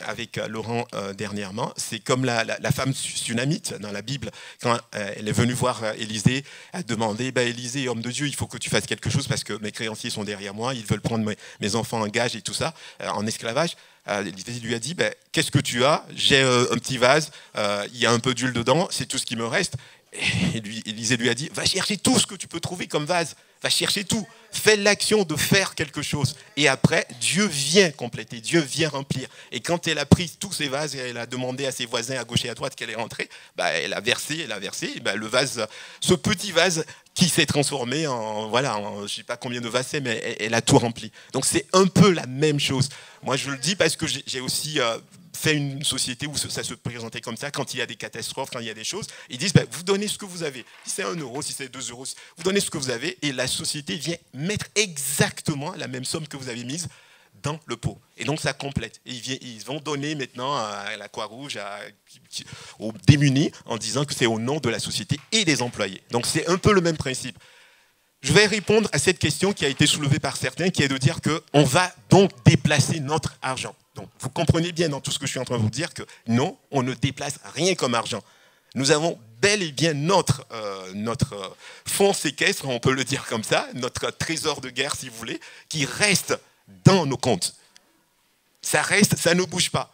avec Laurent dernièrement, c'est comme la femme sunamite dans la Bible, quand elle est venue voir Élisée, elle demandait, Élisée, homme de Dieu, il faut que tu fasses quelque chose parce que mes créanciers sont derrière moi, ils veulent prendre mes enfants en gage et tout ça, en esclavage. Élisée lui a dit, qu'est-ce que tu as? J'ai un petit vase, il y a un peu d'huile dedans, c'est tout ce qui me reste. Et Élisée lui a dit, va chercher tout ce que tu peux trouver comme vase, va chercher tout, fais l'action de faire quelque chose. Et après, Dieu vient compléter, Dieu vient remplir. Et quand elle a pris tous ces vases, et elle a demandé à ses voisins à gauche et à droite qu'elle est rentrée, elle a versé, le vase, ce petit vase qui s'est transformé en, je ne sais pas combien de vases c'est, mais elle a tout rempli. Donc c'est un peu la même chose. Moi je le dis parce que j'ai aussi fait une société où ça se présentait comme ça, quand il y a des catastrophes, quand il y a des choses, ils disent, vous donnez ce que vous avez. Si c'est 1 euro, si c'est 2 euros, vous donnez ce que vous avez, et la société vient mettre exactement la même somme que vous avez mise dans le pot. Et donc ça complète. Et ils vont donner maintenant à la Croix-Rouge, aux démunis, en disant que c'est au nom de la société et des employés. Donc c'est un peu le même principe. Je vais répondre à cette question qui a été soulevée par certains, qui est de dire qu'on va donc déplacer notre argent. Donc vous comprenez bien dans tout ce que je suis en train de vous dire que non, on ne déplace rien comme argent. Nous avons bel et bien notre fonds séquestre, on peut le dire comme ça, notre trésor de guerre si vous voulez, qui reste dans nos comptes. Ça reste, ça ne bouge pas.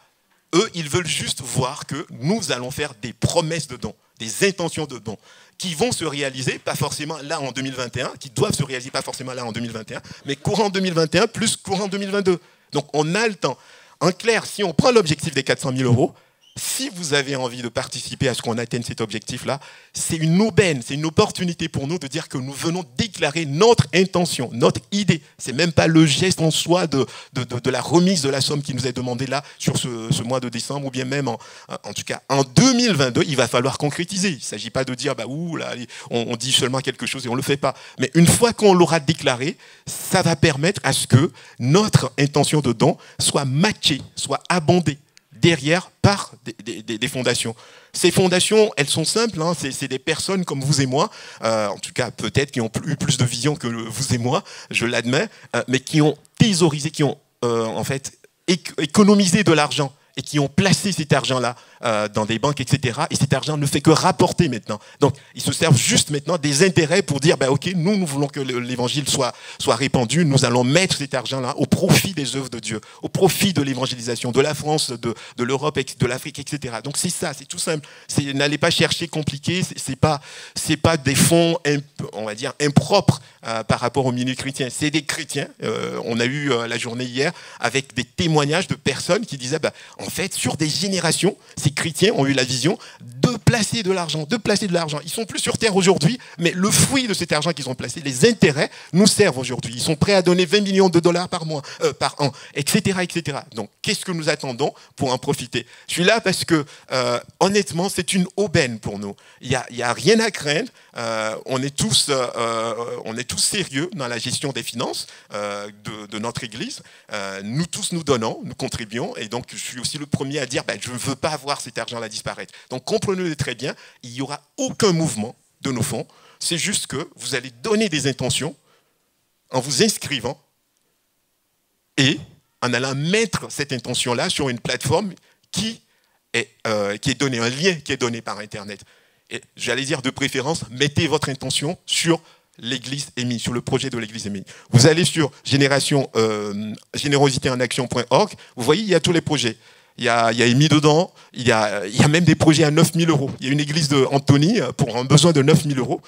Eux, ils veulent juste voir que nous allons faire des promesses de dons, des intentions de dons, qui vont se réaliser, pas forcément là en 2021, qui doivent se réaliser pas forcément là en 2021, mais courant 2021 plus courant 2022. Donc on a le temps. En clair, si on prend l'objectif des 400 000 euros, si vous avez envie de participer à ce qu'on atteigne cet objectif-là, c'est une aubaine, c'est une opportunité pour nous de dire que nous venons déclarer notre intention, notre idée. Ce n'est même pas le geste en soi de la remise de la somme qui nous est demandée là sur ce mois de décembre, ou bien même en tout cas en 2022, il va falloir concrétiser. Il ne s'agit pas de dire on dit seulement quelque chose et on ne le fait pas. Mais une fois qu'on l'aura déclaré, ça va permettre à ce que notre intention de don soit matchée, soit abondée derrière par des fondations. Ces fondations, elles sont simples, c'est des personnes comme vous et moi, en tout cas peut-être qui ont eu plus de vision que vous et moi, je l'admets, mais qui ont thésaurisé, qui ont en fait économisé de l'argent et qui ont placé cet argent-là dans des banques, etc. Et cet argent ne fait que rapporter maintenant. Donc, ils se servent juste maintenant des intérêts pour dire, OK, nous voulons que l'évangile soit répandu, nous allons mettre cet argent-là au profit des œuvres de Dieu, au profit de l'évangélisation, de la France, de l'Europe, de l'Afrique, etc. Donc, c'est ça, c'est tout simple. N'allez pas chercher compliqué, c'est pas des fonds, on va dire, impropres par rapport aux milieux chrétiens. C'est des chrétiens. On a eu la journée hier avec des témoignages de personnes qui disaient, en fait, sur des générations, ces chrétiens ont eu la vision de placer de l'argent, Ils sont plus sur terre aujourd'hui, mais le fruit de cet argent qu'ils ont placé, les intérêts, nous servent aujourd'hui. Ils sont prêts à donner 20 millions de dollars par an, etc., etc. Donc, qu'est-ce que nous attendons pour en profiter? Je suis là parce que, honnêtement, c'est une aubaine pour nous. Il n'y a rien à craindre. On est tous sérieux dans la gestion des finances de notre Église. Nous tous nous donnons, nous contribuons, et donc je suis aussi le premier à dire je ne veux pas voir cet argent-là disparaître. Donc comprenez-le très bien, il n'y aura aucun mouvement de nos fonds, c'est juste que vous allez donner des intentions en vous inscrivant et en allant mettre cette intention-là sur une plateforme qui est donnée, un lien qui est donné par Internet. Et j'allais dire de préférence, mettez votre intention sur l'Église Émile, sur le projet de l'Église Émile. Vous allez sur générositéenaction.org, vous voyez, il y a tous les projets. Il y a Émile dedans, il y a même des projets à 9 000 euros. Il y a une église d'Antony pour un besoin de 9 000 euros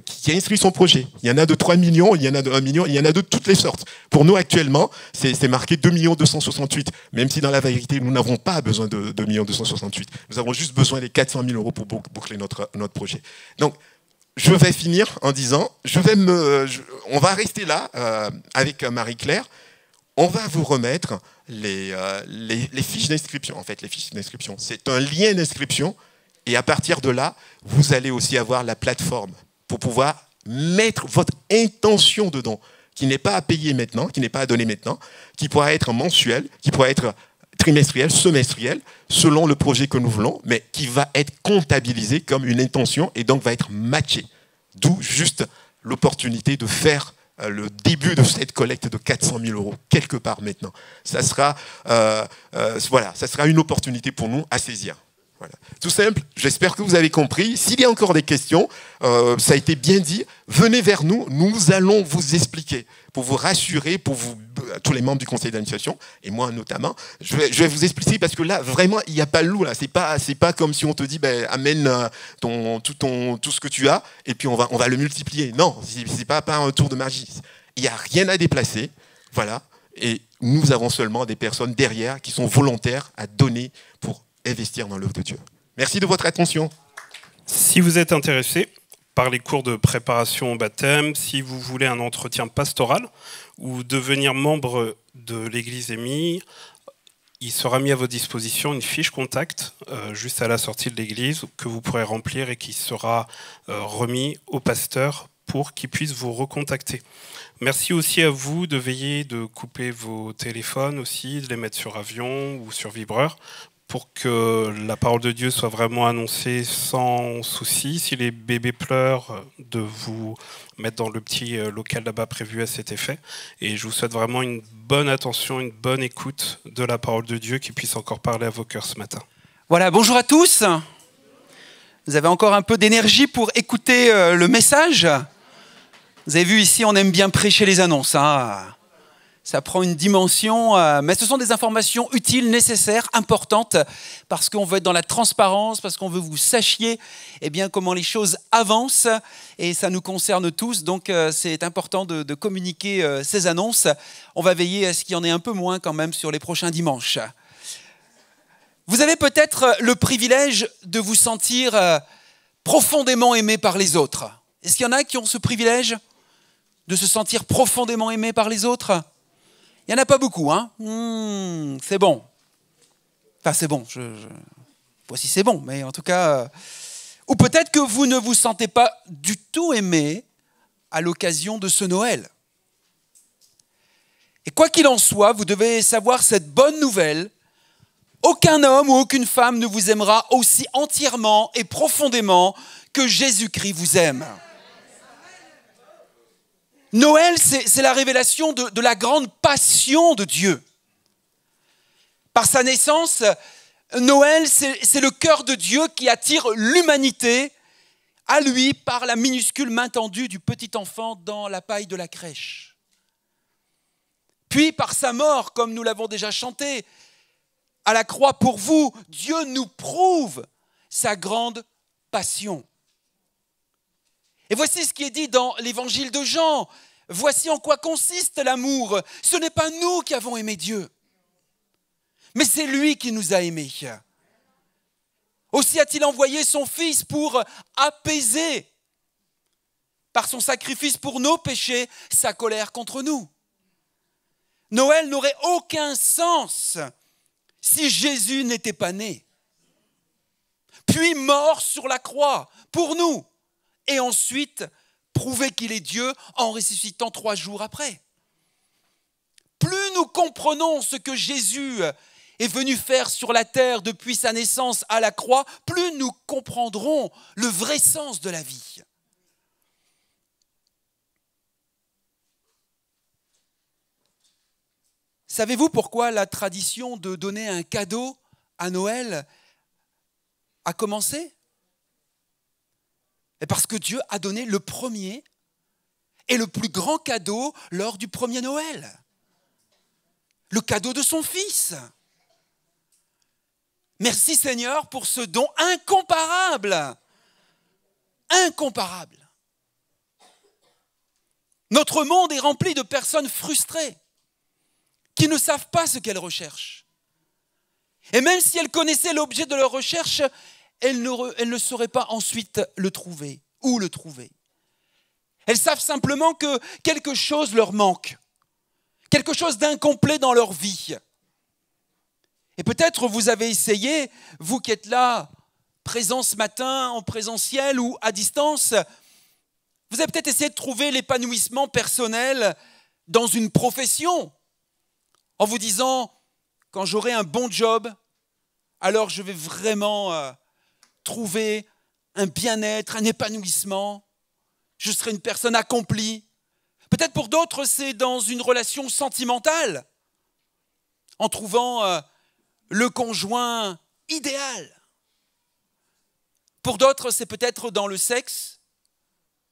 qui a inscrit son projet. Il y en a de 3 millions, il y en a de 1 million, il y en a de toutes les sortes. Pour nous, actuellement, c'est marqué 2 268 000, même si dans la vérité, nous n'avons pas besoin de 2 268 000. Nous avons juste besoin des 400 000 euros pour boucler notre projet. Donc, je vais finir en disant, on va rester là avec Marie-Claire. On va vous remettre les fiches d'inscription. En fait, les fiches d'inscription, c'est un lien d'inscription. Et à partir de là, vous allez aussi avoir la plateforme pour pouvoir mettre votre intention dedans, qui n'est pas à payer maintenant, qui n'est pas à donner maintenant, qui pourra être mensuel, qui pourra être trimestriel, semestriel, selon le projet que nous voulons, mais qui va être comptabilisé comme une intention et donc va être matché. D'où juste l'opportunité de faire le début de cette collecte de 400 000 euros, quelque part maintenant. Ça sera une opportunité pour nous à saisir. Voilà. Tout simple, j'espère que vous avez compris. S'il y a encore des questions, ça a été bien dit, venez vers nous, nous allons vous expliquer, pour vous rassurer, tous les membres du conseil d'administration, et moi notamment, je vais vous expliquer, parce que là, vraiment, il n'y a pas le loup, là. C'est pas comme si on te dit, amène tout ce que tu as, et puis on va le multiplier. Non, c'est pas un tour de magie. Il n'y a rien à déplacer, voilà, et nous avons seulement des personnes derrière qui sont volontaires à donner pour investir dans l'œuvre de Dieu. Merci de votre attention. Si vous êtes intéressé par les cours de préparation au baptême, si vous voulez un entretien pastoral ou devenir membre de l'Église EMI, il sera mis à votre disposition une fiche contact juste à la sortie de l'église que vous pourrez remplir et qui sera remis au pasteur pour qu'il puisse vous recontacter. Merci aussi à vous de veiller de couper vos téléphones aussi, de les mettre sur avion ou sur vibreur, pour que la parole de Dieu soit vraiment annoncée sans souci. Si les bébés pleurent, de vous mettre dans le petit local là-bas prévu à cet effet. Et je vous souhaite vraiment une bonne attention, une bonne écoute de la parole de Dieu qui puisse encore parler à vos cœurs ce matin. Voilà, bonjour à tous. Vous avez encore un peu d'énergie pour écouter le message. Vous avez vu ici, on aime bien prêcher les annonces, hein. Ça prend une dimension, mais ce sont des informations utiles, nécessaires, importantes, parce qu'on veut être dans la transparence, parce qu'on veut que vous sachiez comment les choses avancent, et ça nous concerne tous, donc c'est important de communiquer ces annonces. On va veiller à ce qu'il y en ait un peu moins quand même sur les prochains dimanches. Vous avez peut-être le privilège de vous sentir profondément aimé par les autres. Est-ce qu'il y en a qui ont ce privilège de se sentir profondément aimé par les autres ? Il n'y en a pas beaucoup, hein. C'est bon. Enfin, c'est bon. Voici, c'est bon, mais en tout cas... Ou peut-être que vous ne vous sentez pas du tout aimé à l'occasion de ce Noël. Et quoi qu'il en soit, vous devez savoir cette bonne nouvelle. Aucun homme ou aucune femme ne vous aimera aussi entièrement et profondément que Jésus-Christ vous aime. Noël, c'est la révélation de la grande passion de Dieu. Par sa naissance, Noël, c'est le cœur de Dieu qui attire l'humanité à lui par la minuscule main tendue du petit enfant dans la paille de la crèche. Puis par sa mort, comme nous l'avons déjà chanté, à la croix pour vous, Dieu nous prouve sa grande passion. Et voici ce qui est dit dans l'évangile de Jean. Voici en quoi consiste l'amour. Ce n'est pas nous qui avons aimé Dieu, mais c'est lui qui nous a aimés. Aussi a-t-il envoyé son Fils pour apaiser, par son sacrifice pour nos péchés, sa colère contre nous. Noël n'aurait aucun sens si Jésus n'était pas né, puis mort sur la croix pour nous, et ensuite prouver qu'il est Dieu en ressuscitant 3 jours après. Plus nous comprenons ce que Jésus est venu faire sur la terre depuis sa naissance à la croix, plus nous comprendrons le vrai sens de la vie. Savez-vous pourquoi la tradition de donner un cadeau à Noël a commencé ? Et parce que Dieu a donné le premier et le plus grand cadeau lors du premier Noël. Le cadeau de son Fils. Merci Seigneur pour ce don incomparable. Incomparable. Notre monde est rempli de personnes frustrées qui ne savent pas ce qu'elles recherchent. Et même si elles connaissaient l'objet de leur recherche, elles ne sauraient pas ensuite le trouver, où le trouver. Elles savent simplement que quelque chose leur manque, quelque chose d'incomplet dans leur vie. Et peut-être vous avez essayé, vous qui êtes là, présents ce matin, en présentiel ou à distance, vous avez peut-être essayé de trouver l'épanouissement personnel dans une profession, en vous disant, quand j'aurai un bon job, alors je vais vraiment trouver un bien-être, un épanouissement. Je serai une personne accomplie. Peut-être pour d'autres, c'est dans une relation sentimentale, en trouvant le conjoint idéal. Pour d'autres, c'est peut-être dans le sexe,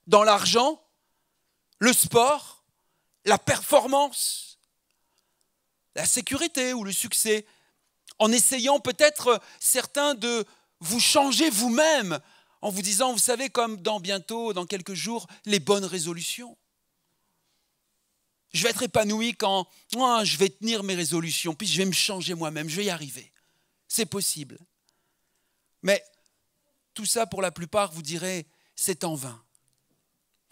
dans l'argent, le sport, la performance, la sécurité ou le succès, en essayant peut-être certains de vous changer vous-même, en vous disant, vous savez, comme dans quelques jours, les bonnes résolutions. Je vais être épanoui quand je vais tenir mes résolutions, puis je vais me changer moi-même, je vais y arriver. C'est possible. Mais tout ça, pour la plupart, vous direz, c'est en vain.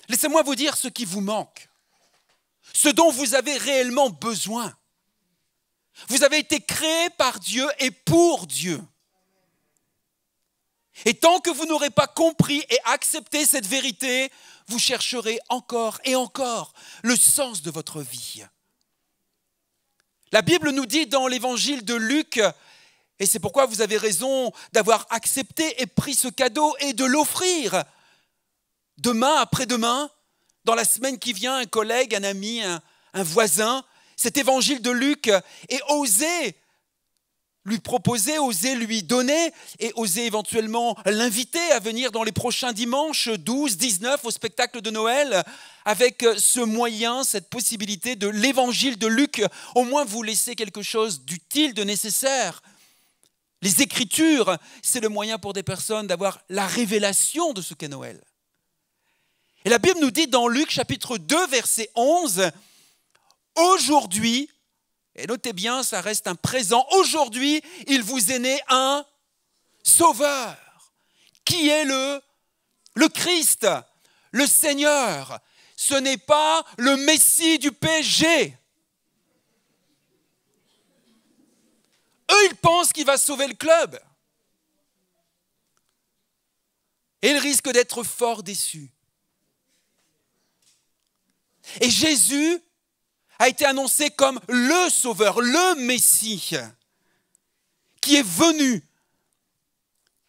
Laissez-moi vous dire ce qui vous manque, ce dont vous avez réellement besoin. Vous avez été créé par Dieu et pour Dieu. Et tant que vous n'aurez pas compris et accepté cette vérité, vous chercherez encore et encore le sens de votre vie. La Bible nous dit dans l'évangile de Luc, et c'est pourquoi vous avez raison d'avoir accepté et pris ce cadeau et de l'offrir. Demain, après-demain, dans la semaine qui vient, un collègue, un ami, un voisin, cet évangile de Luc, et osez lui proposer, oser lui donner et oser éventuellement l'inviter à venir dans les prochains dimanches 12, 19 au spectacle de Noël avec ce moyen, cette possibilité de l'évangile de Luc. Au moins vous laissez quelque chose d'utile, de nécessaire. Les Écritures, c'est le moyen pour des personnes d'avoir la révélation de ce qu'est Noël. Et la Bible nous dit dans Luc chapitre 2 verset 11, « Aujourd'hui » et notez bien, ça reste un présent. Aujourd'hui, il vous est né un sauveur, qui est le Christ, le Seigneur. Ce n'est pas le Messie du PSG. Eux, ils pensent qu'il va sauver le club. Et ils risquent d'être fort déçus. Et Jésus a été annoncé comme le Sauveur, le Messie, qui est venu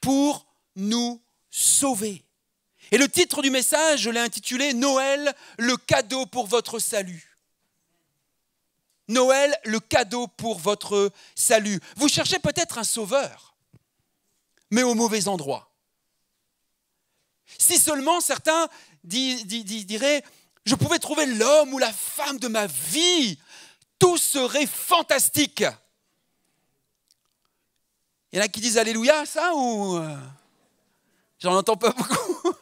pour nous sauver. Et le titre du message, je l'ai intitulé « Noël, le cadeau pour votre salut ». Noël, le cadeau pour votre salut. Vous cherchez peut-être un sauveur, mais au mauvais endroit. Si seulement certains diraient « Je pouvais trouver l'homme ou la femme de ma vie, tout serait fantastique ». Il y en a qui disent « Alléluia » ça ou j'en entends pas beaucoup.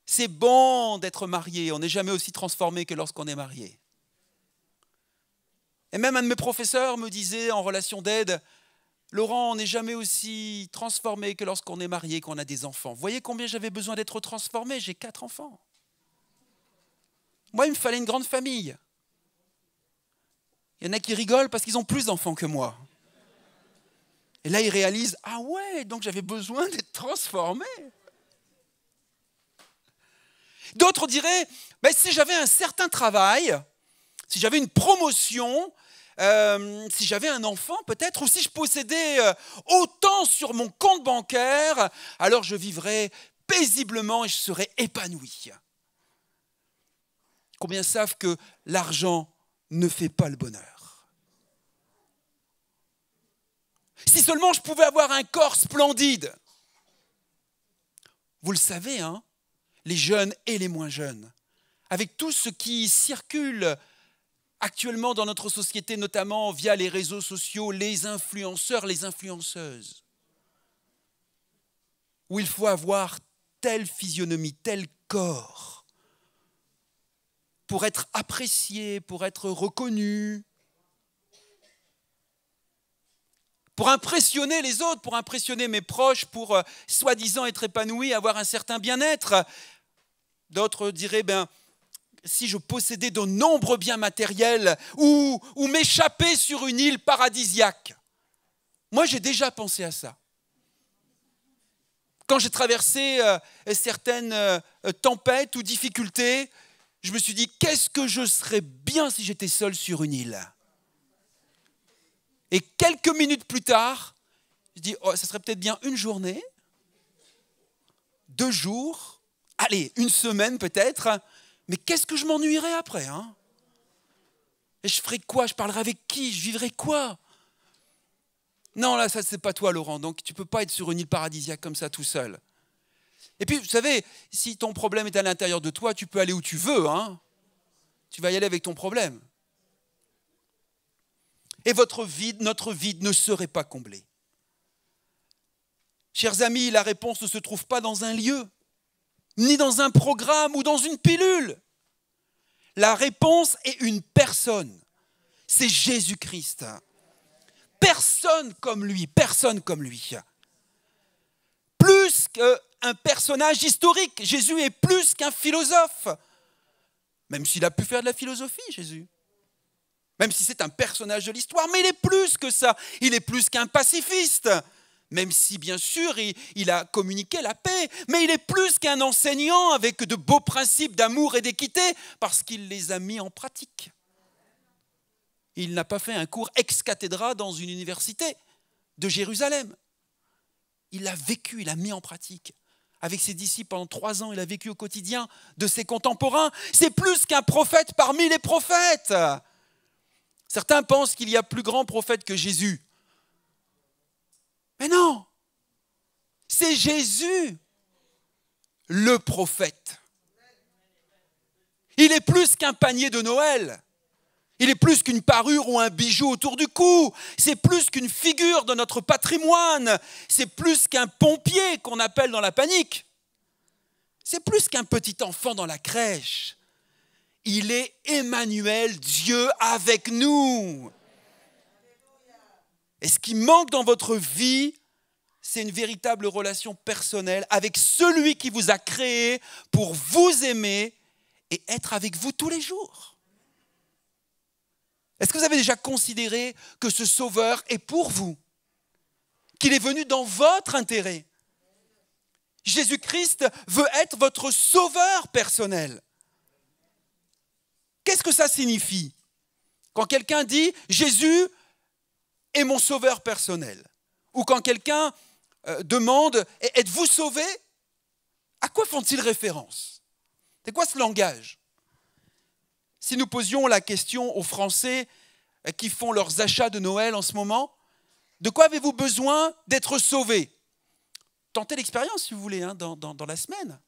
C'est bon d'être marié, on n'est jamais aussi transformé que lorsqu'on est marié. Et même un de mes professeurs me disait en relation d'aide, Laurent, on n'est jamais aussi transformé que lorsqu'on est marié, qu'on a des enfants. Vous voyez combien j'avais besoin d'être transformé? J'ai 4 enfants. Moi, il me fallait une grande famille. Il y en a qui rigolent parce qu'ils ont plus d'enfants que moi. Et là, ils réalisent, ah ouais, donc j'avais besoin d'être transformé. D'autres diraient, ben, si j'avais un certain travail, si j'avais une promotion, si j'avais un enfant peut-être, ou si je possédais autant sur mon compte bancaire, alors je vivrais paisiblement et je serais épanoui. Combien savent que l'argent ne fait pas le bonheur? Si seulement je pouvais avoir un corps splendide. Vous le savez, hein, les jeunes et les moins jeunes, avec tout ce qui circule actuellement dans notre société, notamment via les réseaux sociaux, les influenceurs, les influenceuses, où il faut avoir telle physionomie, tel corps, pour être apprécié, pour être reconnu, pour impressionner les autres, pour impressionner mes proches, pour soi-disant être épanoui, avoir un certain bien-être. D'autres diraient, si je possédais de nombreux biens matériels ou m'échapper sur une île paradisiaque. Moi, j'ai déjà pensé à ça. Quand j'ai traversé certaines tempêtes ou difficultés, je me suis dit, qu'est-ce que je serais bien si j'étais seul sur une île? Et quelques minutes plus tard, je dis, ça serait peut-être bien une journée, 2 jours, allez, une semaine peut-être, mais qu'est-ce que je m'ennuierai après, hein? Et je ferai quoi? Je parlerai avec qui? Je vivrai quoi? Non, là, ça, c'est pas toi, Laurent. Donc, tu ne peux pas être sur une île paradisiaque comme ça, tout seul. Et puis, vous savez, si ton problème est à l'intérieur de toi, tu peux aller où tu veux, hein? Tu vas y aller avec ton problème. Et notre vide ne serait pas comblé. Chers amis, la réponse ne se trouve pas dans un lieu, ni dans un programme ou dans une pilule. La réponse est une personne. C'est Jésus-Christ. Personne comme lui, personne comme lui. Plus qu'un personnage historique, Jésus est plus qu'un philosophe. Même s'il a pu faire de la philosophie, Jésus. Même si c'est un personnage de l'histoire, mais il est plus que ça. Il est plus qu'un pacifiste. Même si, bien sûr, il a communiqué la paix, mais il est plus qu'un enseignant avec de beaux principes d'amour et d'équité, parce qu'il les a mis en pratique. Il n'a pas fait un cours ex cathedra dans une université de Jérusalem. Il l'a vécu, il l'a mis en pratique. Avec ses disciples pendant 3 ans, il a vécu au quotidien de ses contemporains. C'est plus qu'un prophète parmi les prophètes. Certains pensent qu'il y a plus grand prophète que Jésus. Mais non, c'est Jésus, le prophète. Il est plus qu'un panier de Noël. Il est plus qu'une parure ou un bijou autour du cou. C'est plus qu'une figure de notre patrimoine. C'est plus qu'un pompier qu'on appelle dans la panique. C'est plus qu'un petit enfant dans la crèche. Il est Emmanuel, Dieu avec nous. Et ce qui manque dans votre vie, c'est une véritable relation personnelle avec celui qui vous a créé pour vous aimer et être avec vous tous les jours. Est-ce que vous avez déjà considéré que ce Sauveur est pour vous? Qu'il est venu dans votre intérêt? Jésus-Christ veut être votre Sauveur personnel. Qu'est-ce que ça signifie? Quand quelqu'un dit « Jésus est mon Sauveur personnel » ou quand quelqu'un demande « Êtes-vous sauvé ?» à quoi font-ils référence? C'est quoi ce langage? Si nous posions la question aux Français qui font leurs achats de Noël en ce moment, de quoi avez-vous besoin d'être sauvé? Tentez l'expérience si vous voulez, hein, dans la semaine.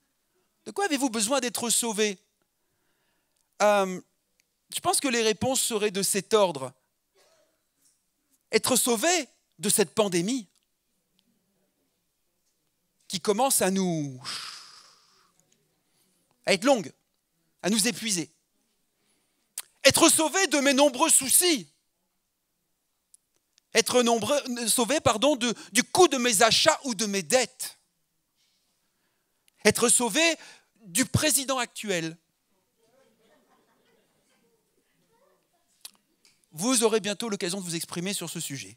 De quoi avez-vous besoin d'être sauvé? Je pense que les réponses seraient de cet ordre. Être sauvé de cette pandémie qui commence à être longue, à nous épuiser. Être sauvé de mes nombreux soucis. Être sauvé du coût de mes achats ou de mes dettes. Être sauvé du président actuel. Vous aurez bientôt l'occasion de vous exprimer sur ce sujet.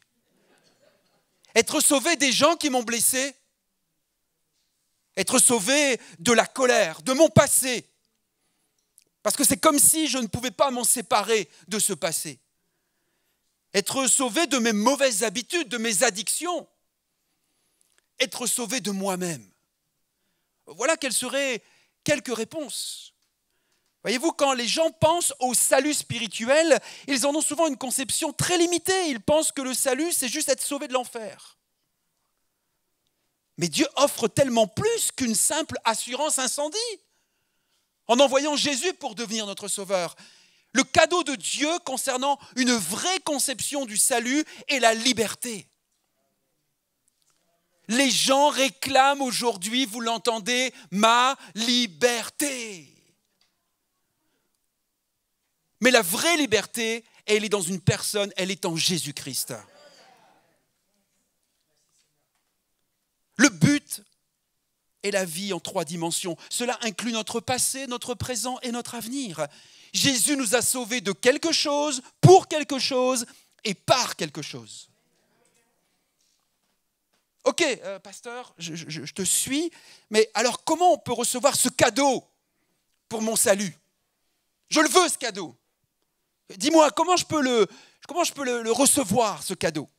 Être sauvé des gens qui m'ont blessé. Être sauvé de la colère, de mon passé. Parce que c'est comme si je ne pouvais pas m'en séparer de ce passé. Être sauvé de mes mauvaises habitudes, de mes addictions. Être sauvé de moi-même. Voilà quelles seraient quelques réponses. Voyez-vous, quand les gens pensent au salut spirituel, ils en ont souvent une conception très limitée. Ils pensent que le salut, c'est juste être sauvé de l'enfer. Mais Dieu offre tellement plus qu'une simple assurance incendie. En envoyant Jésus pour devenir notre sauveur. Le cadeau de Dieu concernant une vraie conception du salut est la liberté. Les gens réclament aujourd'hui, vous l'entendez, ma liberté. Mais la vraie liberté, elle est dans une personne, elle est en Jésus-Christ. Le but est la vie en 3 dimensions. Cela inclut notre passé, notre présent et notre avenir. Jésus nous a sauvés de quelque chose, pour quelque chose et par quelque chose. Ok, pasteur, je te suis, mais alors comment on peut recevoir ce cadeau pour mon salut? Je le veux, ce cadeau. Dis-moi, comment je peux le recevoir, ce cadeau?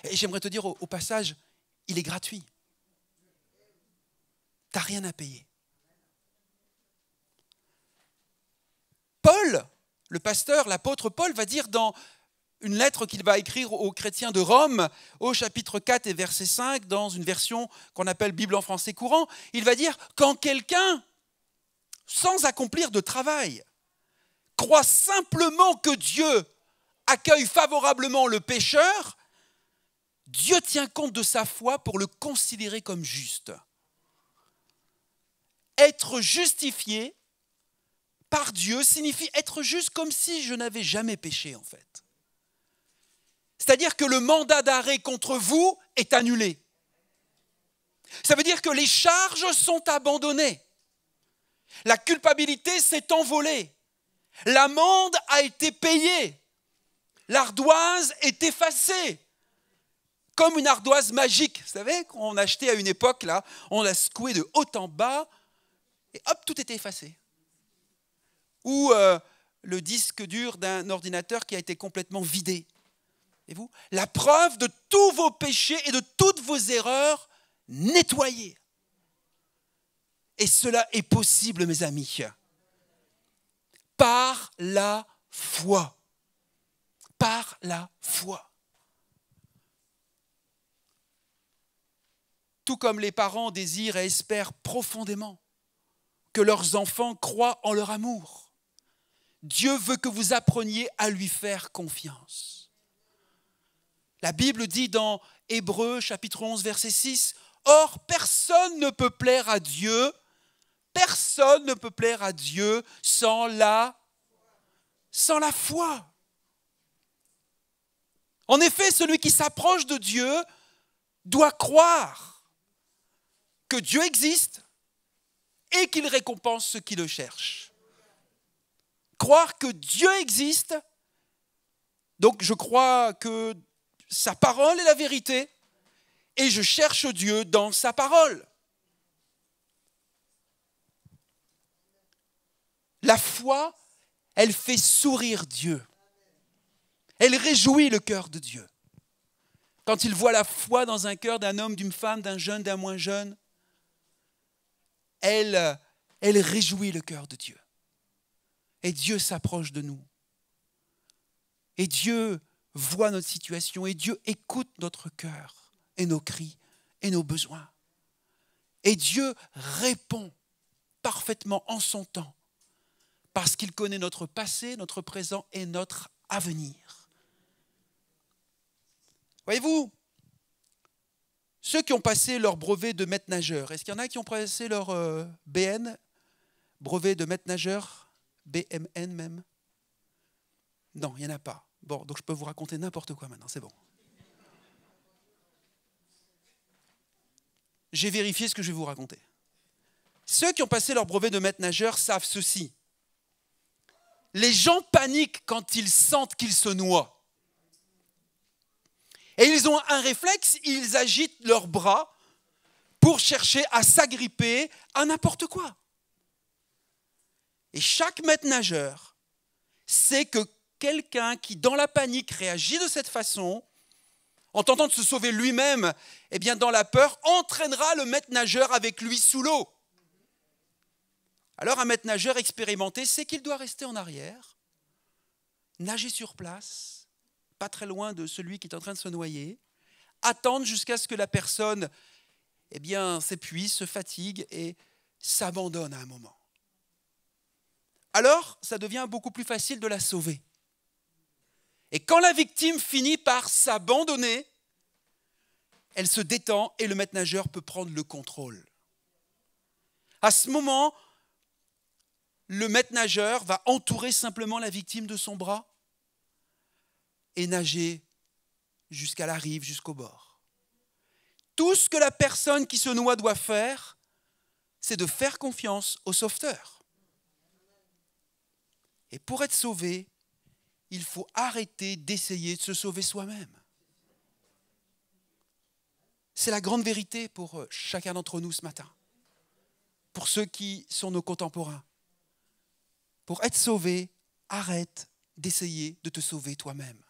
Et j'aimerais te dire au passage, il est gratuit. tu n'as rien à payer. Paul, le pasteur, l'apôtre Paul, va dire dans une lettre qu'il va écrire aux chrétiens de Rome, au chapitre 4 et verset 5, dans une version qu'on appelle Bible en français courant, il va dire « Quand quelqu'un, sans accomplir de travail, croit simplement que Dieu accueille favorablement le pécheur, Dieu tient compte de sa foi pour le considérer comme juste. » Être justifié par Dieu signifie être juste comme si je n'avais jamais péché en fait. C'est-à-dire que le mandat d'arrêt contre vous est annulé. Ça veut dire que les charges sont abandonnées. La culpabilité s'est envolée. L'amende a été payée. L'ardoise est effacée. Comme une ardoise magique. Vous savez, qu'on achetait à une époque, là, on la secouait de haut en bas et hop, tout était effacé. Ou le disque dur d'un ordinateur qui a été complètement vidé. Et vous, la preuve de tous vos péchés et de toutes vos erreurs nettoyées. Et cela est possible, mes amis, par la foi. Par la foi. Tout comme les parents désirent et espèrent profondément que leurs enfants croient en leur amour, Dieu veut que vous appreniez à lui faire confiance. La Bible dit dans Hébreux chapitre 11 verset 6, « Or, personne ne peut plaire à Dieu sans la foi. » En effet, celui qui s'approche de Dieu doit croire que Dieu existe et qu'il récompense ceux qui le cherchent. Croire que Dieu existe, donc je crois que sa parole est la vérité et je cherche Dieu dans sa parole. La foi, elle fait sourire Dieu. Elle réjouit le cœur de Dieu. Quand il voit la foi dans un cœur d'un homme, d'une femme, d'un jeune, d'un moins jeune, elle réjouit le cœur de Dieu. Et Dieu s'approche de nous. Et Dieu voit notre situation. Et Dieu écoute notre cœur et nos cris et nos besoins. Et Dieu répond parfaitement en son temps parce qu'il connaît notre passé, notre présent et notre avenir. Voyez-vous, ceux qui ont passé leur brevet de maître nageur, est-ce qu'il y en a qui ont passé leur BN, brevet de maître nageur, BMN même? Non, il n'y en a pas. Bon, donc je peux vous raconter n'importe quoi maintenant, c'est bon. J'ai vérifié ce que je vais vous raconter. Ceux qui ont passé leur brevet de maître nageur savent ceci. Les gens paniquent quand ils sentent qu'ils se noient. Et ils ont un réflexe, ils agitent leurs bras pour chercher à s'agripper à n'importe quoi. Et chaque maître nageur sait que quelqu'un qui, dans la panique, réagit de cette façon, en tentant de se sauver lui-même, eh bien, dans la peur, entraînera le maître nageur avec lui sous l'eau. Alors, un maître nageur expérimenté sait qu'il doit rester en arrière, nager sur place, pas très loin de celui qui est en train de se noyer, attendre jusqu'à ce que la personne eh bien, s'épuise, se fatigue et s'abandonne à un moment. Alors, ça devient beaucoup plus facile de la sauver. Et quand la victime finit par s'abandonner, elle se détend et le maître nageur peut prendre le contrôle. À ce moment, le maître nageur va entourer simplement la victime de son bras et nager jusqu'à la rive, jusqu'au bord. Tout ce que la personne qui se noie doit faire, c'est de faire confiance au sauveteur. Et pour être sauvé, il faut arrêter d'essayer de se sauver soi-même. C'est la grande vérité pour chacun d'entre nous ce matin. Pour ceux qui sont nos contemporains. Pour être sauvé, arrête d'essayer de te sauver toi-même.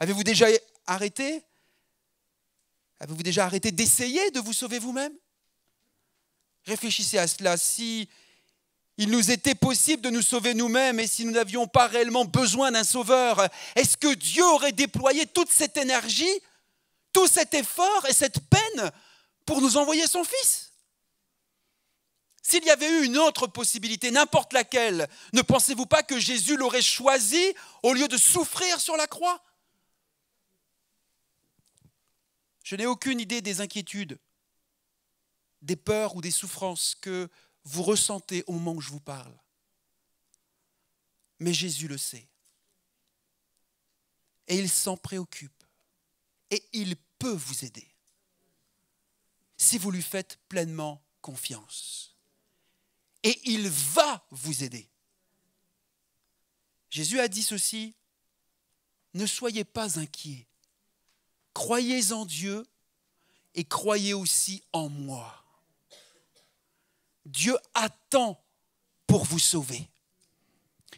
Avez-vous déjà arrêté? Avez-vous déjà arrêté d'essayer de vous sauver vous-même? Réfléchissez à cela. Si il nous était possible de nous sauver nous-mêmes et si nous n'avions pas réellement besoin d'un sauveur, est-ce que Dieu aurait déployé toute cette énergie, tout cet effort et cette peine pour nous envoyer son Fils? S'il y avait eu une autre possibilité, n'importe laquelle, ne pensez-vous pas que Jésus l'aurait choisi au lieu de souffrir sur la croix? Je n'ai aucune idée des inquiétudes, des peurs ou des souffrances que vous ressentez au moment où je vous parle. Mais Jésus le sait. Et il s'en préoccupe. Et il peut vous aider. Si vous lui faites pleinement confiance. Et il va vous aider. Jésus a dit ceci, ne soyez pas inquiets. Croyez en Dieu et croyez aussi en moi. Dieu attend pour vous sauver.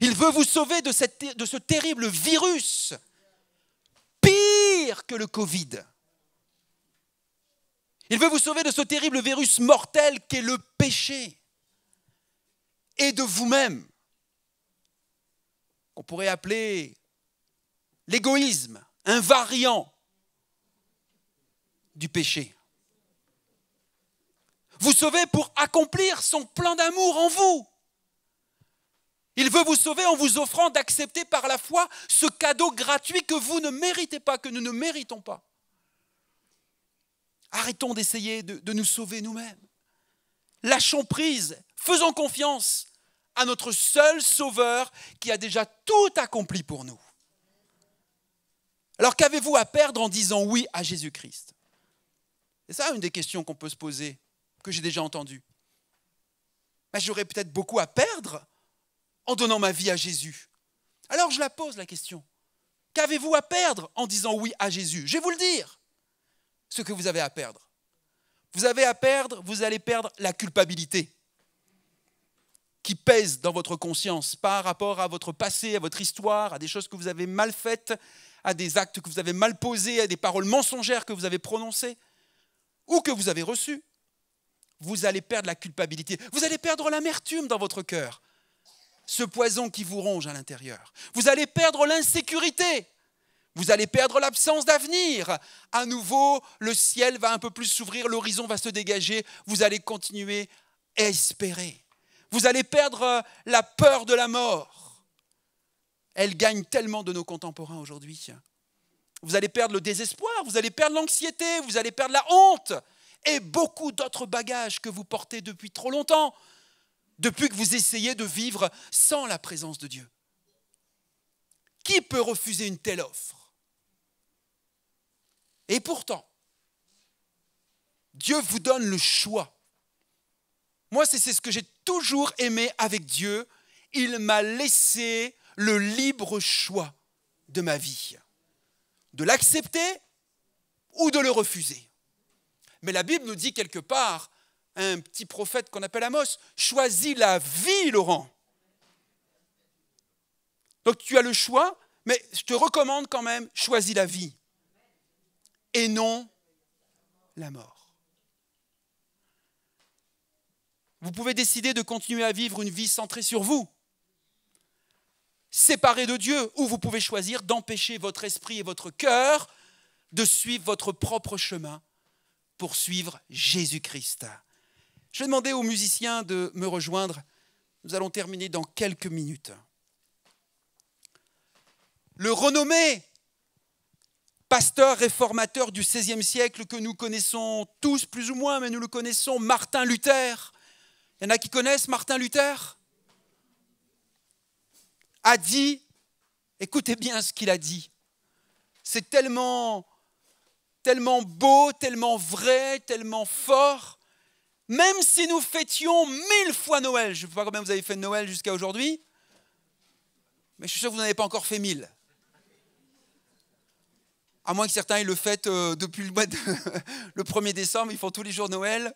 Il veut vous sauver de ce terrible virus, pire que le Covid. Il veut vous sauver de ce terrible virus mortel qu'est le péché et de vous-même, qu'on pourrait appeler l'égoïsme, un variant du péché. Vous sauver pour accomplir son plan d'amour en vous. Il veut vous sauver en vous offrant d'accepter par la foi ce cadeau gratuit que vous ne méritez pas, que nous ne méritons pas. Arrêtons d'essayer de nous sauver nous-mêmes. Lâchons prise, faisons confiance à notre seul Sauveur qui a déjà tout accompli pour nous. Alors qu'avez-vous à perdre en disant oui à Jésus-Christ? C'est ça une des questions qu'on peut se poser, que j'ai déjà entendues. Mais j'aurais peut-être beaucoup à perdre en donnant ma vie à Jésus. Alors je la pose la question. Qu'avez-vous à perdre en disant oui à Jésus? Je vais vous le dire, ce que vous avez à perdre. Vous allez perdre la culpabilité qui pèse dans votre conscience par rapport à votre passé, à votre histoire, à des choses que vous avez mal faites, à des actes que vous avez mal posés, à des paroles mensongères que vous avez prononcées ou que vous avez reçues. Vous allez perdre la culpabilité. Vous allez perdre l'amertume dans votre cœur, ce poison qui vous ronge à l'intérieur. Vous allez perdre l'insécurité. Vous allez perdre l'absence d'avenir. À nouveau, le ciel va un peu plus s'ouvrir, l'horizon va se dégager. Vous allez continuer à espérer. Vous allez perdre la peur de la mort. Elle gagne tellement de nos contemporains aujourd'hui. Vous allez perdre le désespoir, vous allez perdre l'anxiété, vous allez perdre la honte et beaucoup d'autres bagages que vous portez depuis trop longtemps, depuis que vous essayez de vivre sans la présence de Dieu. Qui peut refuser une telle offre? Et pourtant, Dieu vous donne le choix. Moi, c'est ce que j'ai toujours aimé avec Dieu. Il m'a laissé le libre choix de ma vie, de l'accepter ou de le refuser. Mais la Bible nous dit quelque part, un petit prophète qu'on appelle Amos, choisis la vie, Laurent. Donc tu as le choix, mais je te recommande quand même, choisis la vie et non la mort. Vous pouvez décider de continuer à vivre une vie centrée sur vous, séparée de Dieu, ou vous pouvez choisir d'empêcher votre esprit et votre cœur de suivre votre propre chemin pour suivre Jésus-Christ. Je vais demander aux musiciens de me rejoindre. Nous allons terminer dans quelques minutes. Le renommé pasteur réformateur du XVIe siècle que nous connaissons tous plus ou moins, mais nous le connaissons, Martin Luther. Il y en a qui connaissent Martin Luther? A dit, écoutez bien ce qu'il a dit, c'est tellement beau, tellement vrai, tellement fort. Même si nous fêtions 1000 fois Noël, je ne sais pas combien vous avez fait de Noël jusqu'à aujourd'hui, mais je suis sûr que vous n'en avez pas encore fait 1000. À moins que certains ils le fêtent depuis le 1er décembre, ils font tous les jours Noël,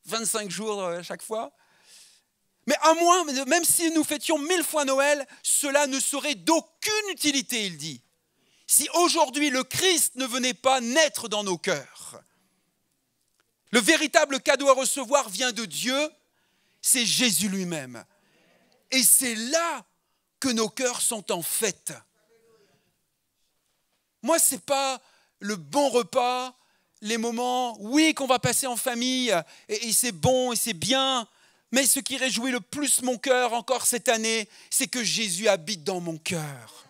25 jours à chaque fois. Mais à moins, même si nous fêtions 1000 fois Noël, cela ne serait d'aucune utilité, il dit. Si aujourd'hui le Christ ne venait pas naître dans nos cœurs. Le véritable cadeau à recevoir vient de Dieu, c'est Jésus lui-même. Et c'est là que nos cœurs sont en fête. Moi, ce n'est pas le bon repas, les moments, oui, qu'on va passer en famille, et c'est bon, et c'est bien, mais ce qui réjouit le plus mon cœur encore cette année, c'est que Jésus habite dans mon cœur.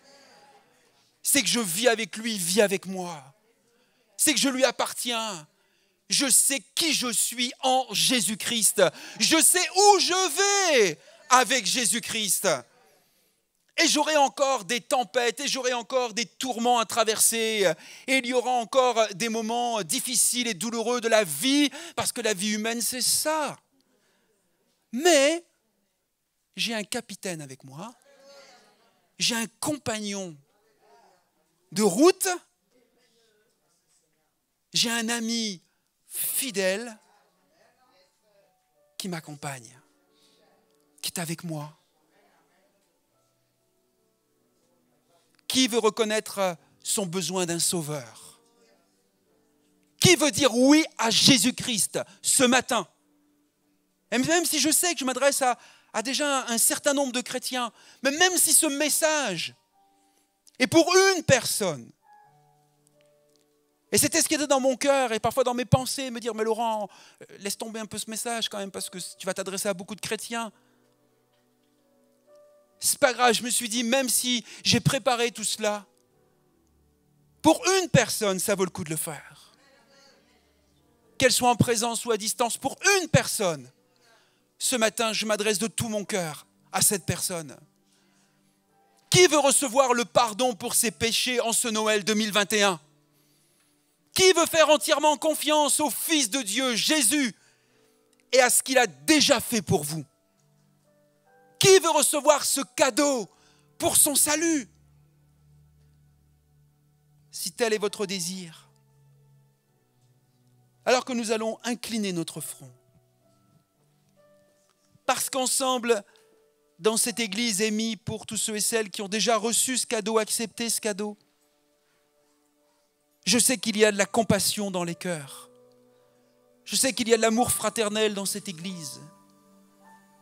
C'est que je vis avec lui, il vit avec moi. C'est que je lui appartiens. Je sais qui je suis en Jésus-Christ. Je sais où je vais avec Jésus-Christ. Et j'aurai encore des tempêtes, et j'aurai encore des tourments à traverser. Et il y aura encore des moments difficiles et douloureux de la vie, parce que la vie humaine, c'est ça. Mais j'ai un capitaine avec moi. J'ai un compagnon de route. J'ai un ami fidèle qui m'accompagne, qui est avec moi. Qui veut reconnaître son besoin d'un sauveur? Qui veut dire oui à Jésus-Christ ce matin? Et même si je sais que je m'adresse à déjà un certain nombre de chrétiens, mais même si ce message est pour une personne, et c'était ce qui était dans mon cœur et parfois dans mes pensées, me dire, mais Laurent, laisse tomber un peu ce message quand même, parce que tu vas t'adresser à beaucoup de chrétiens. C'est pas grave, je me suis dit, même si j'ai préparé tout cela, pour une personne, ça vaut le coup de le faire. Qu'elle soit en présence ou à distance, pour une personne, ce matin, je m'adresse de tout mon cœur à cette personne. Qui veut recevoir le pardon pour ses péchés en ce Noël 2021? Qui veut faire entièrement confiance au Fils de Dieu, Jésus, et à ce qu'il a déjà fait pour vous? Qui veut recevoir ce cadeau pour son salut? Si tel est votre désir, alors que nous allons incliner notre front, parce qu'ensemble, dans cette église émise pour tous ceux et celles qui ont déjà reçu ce cadeau, accepté ce cadeau, je sais qu'il y a de la compassion dans les cœurs. Je sais qu'il y a de l'amour fraternel dans cette église.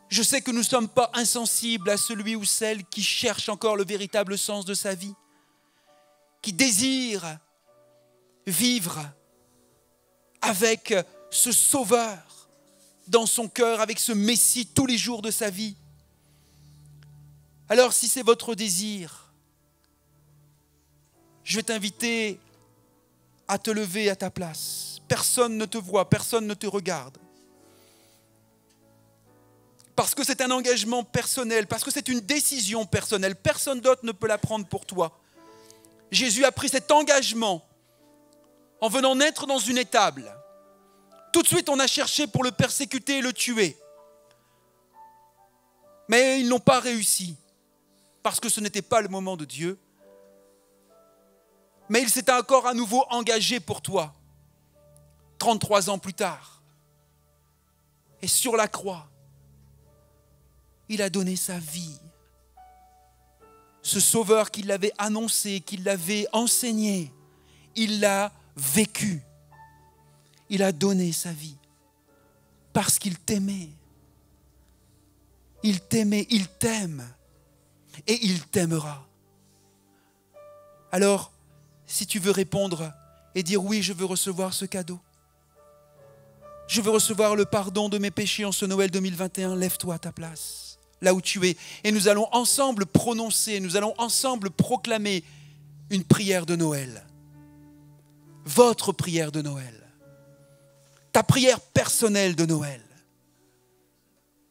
Je sais que nous ne sommes pas insensibles à celui ou celle qui cherche encore le véritable sens de sa vie, qui désire vivre avec ce Sauveur dans son cœur, avec ce Messie tous les jours de sa vie. Alors si c'est votre désir, je vais t'inviter à te lever à ta place. Personne ne te voit, personne ne te regarde. Parce que c'est un engagement personnel, parce que c'est une décision personnelle. Personne d'autre ne peut la prendre pour toi. Jésus a pris cet engagement en venant naître dans une étable. Tout de suite, on a cherché pour le persécuter et le tuer. Mais ils n'ont pas réussi, parce que ce n'était pas le moment de Dieu. Mais il s'est encore à nouveau engagé pour toi, 33 ans plus tard. Et sur la croix, il a donné sa vie. Ce Sauveur qui l'avait annoncé, qui l'avait enseigné, il l'a vécu. Il a donné sa vie parce qu'il t'aimait. Il t'aimait, il t'aime et il t'aimera. Alors, si tu veux répondre et dire oui, je veux recevoir ce cadeau, je veux recevoir le pardon de mes péchés en ce Noël 2021, lève-toi à ta place, là où tu es, et nous allons ensemble prononcer, nous allons ensemble proclamer une prière de Noël. Votre prière de Noël. Ta prière personnelle de Noël.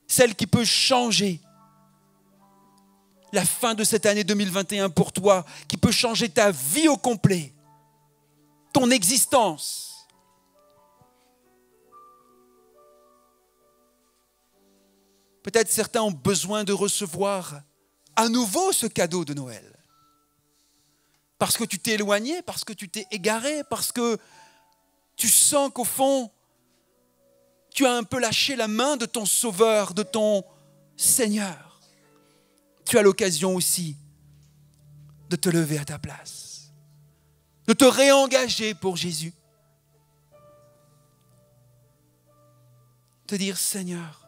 Celle qui peut changer la fin de cette année 2021 pour toi, qui peut changer ta vie au complet, ton existence. Peut-être certains ont besoin de recevoir à nouveau ce cadeau de Noël. Parce que tu t'es éloigné, parce que tu t'es égaré, parce que tu sens qu'au fond, tu as un peu lâché la main de ton Sauveur, de ton Seigneur. Tu as l'occasion aussi de te lever à ta place, de te réengager pour Jésus. te dire, Seigneur,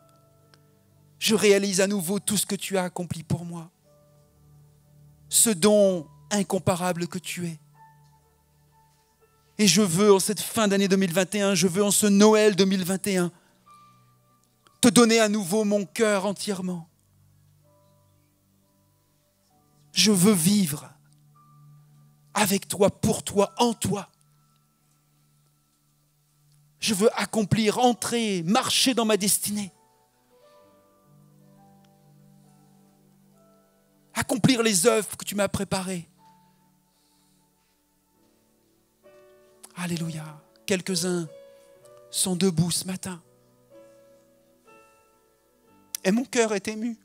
je réalise à nouveau tout ce que tu as accompli pour moi. Ce don incomparable que tu es. Et je veux, en cette fin d'année 2021, je veux en ce Noël 2021, te donner à nouveau mon cœur entièrement. Je veux vivre avec toi, pour toi, en toi. Je veux accomplir, entrer, marcher dans ma destinée. Accomplir les œuvres que tu m'as préparées. Alléluia. Quelques-uns sont debout ce matin. Et mon cœur est ému.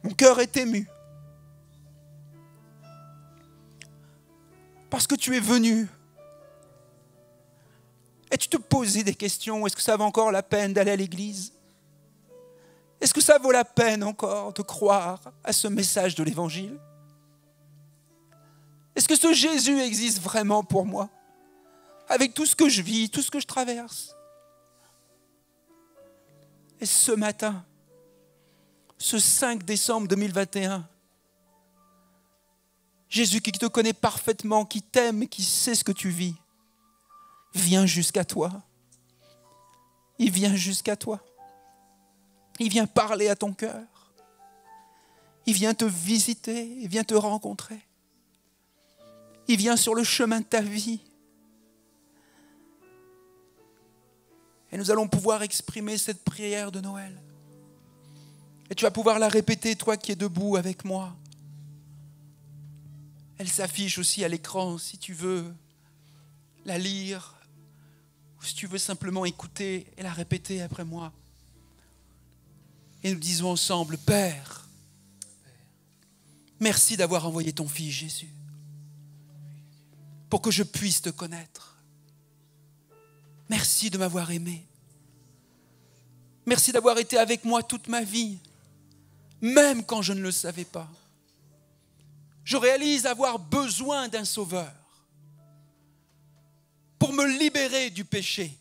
Mon cœur est ému. Parce que tu es venu. Et tu te posais des questions. Est-ce que ça vaut encore la peine d'aller à l'église? Est-ce que ça vaut la peine encore de croire à ce message de l'Évangile? Est-ce que ce Jésus existe vraiment pour moi? Avec tout ce que je vis, tout ce que je traverse. Et ce matin, ce 5 décembre 2021, Jésus qui te connaît parfaitement, qui t'aime, qui sait ce que tu vis, vient jusqu'à toi. Il vient jusqu'à toi. Il vient parler à ton cœur. Il vient te visiter, il vient te rencontrer. Il vient sur le chemin de ta vie. Et nous allons pouvoir exprimer cette prière de Noël. Et tu vas pouvoir la répéter, toi qui es debout avec moi. Elle s'affiche aussi à l'écran si tu veux la lire ou si tu veux simplement écouter et la répéter après moi. Et nous disons ensemble, Père, merci d'avoir envoyé ton Fils Jésus pour que je puisse te connaître. Merci de m'avoir aimé. Merci d'avoir été avec moi toute ma vie, même quand je ne le savais pas. Je réalise avoir besoin d'un sauveur pour me libérer du péché,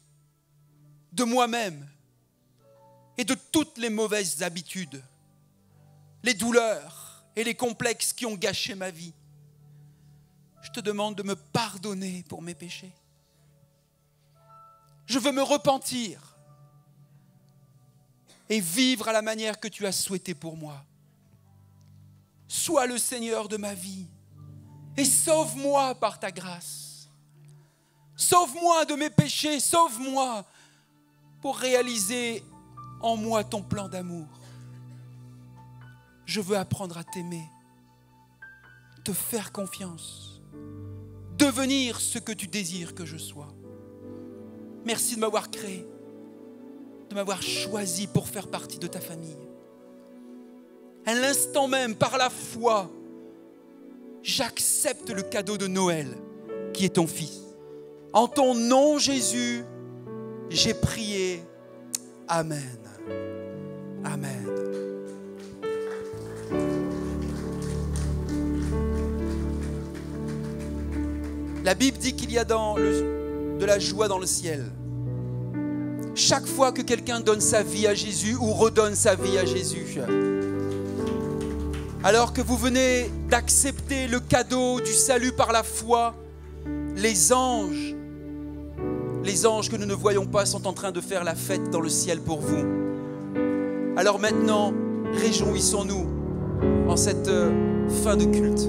de moi-même et de toutes les mauvaises habitudes, les douleurs et les complexes qui ont gâché ma vie. Je te demande de me pardonner pour mes péchés. Je veux me repentir et vivre à la manière que tu as souhaité pour moi. Sois le Seigneur de ma vie et sauve-moi par ta grâce. Sauve-moi de mes péchés, sauve-moi pour réaliser en moi ton plan d'amour. Je veux apprendre à t'aimer, te faire confiance, devenir ce que tu désires que je sois. Merci de m'avoir créé, de m'avoir choisi pour faire partie de ta famille. À l'instant même, par la foi, j'accepte le cadeau de Noël qui est ton Fils. En ton nom, Jésus, j'ai prié. Amen. Amen. La Bible dit qu'il y a de la joie dans le ciel. Chaque fois que quelqu'un donne sa vie à Jésus ou redonne sa vie à Jésus. Alors que vous venez d'accepter le cadeau du salut par la foi, les anges que nous ne voyons pas sont en train de faire la fête dans le ciel pour vous. Alors maintenant, réjouissons-nous en cette fin de culte.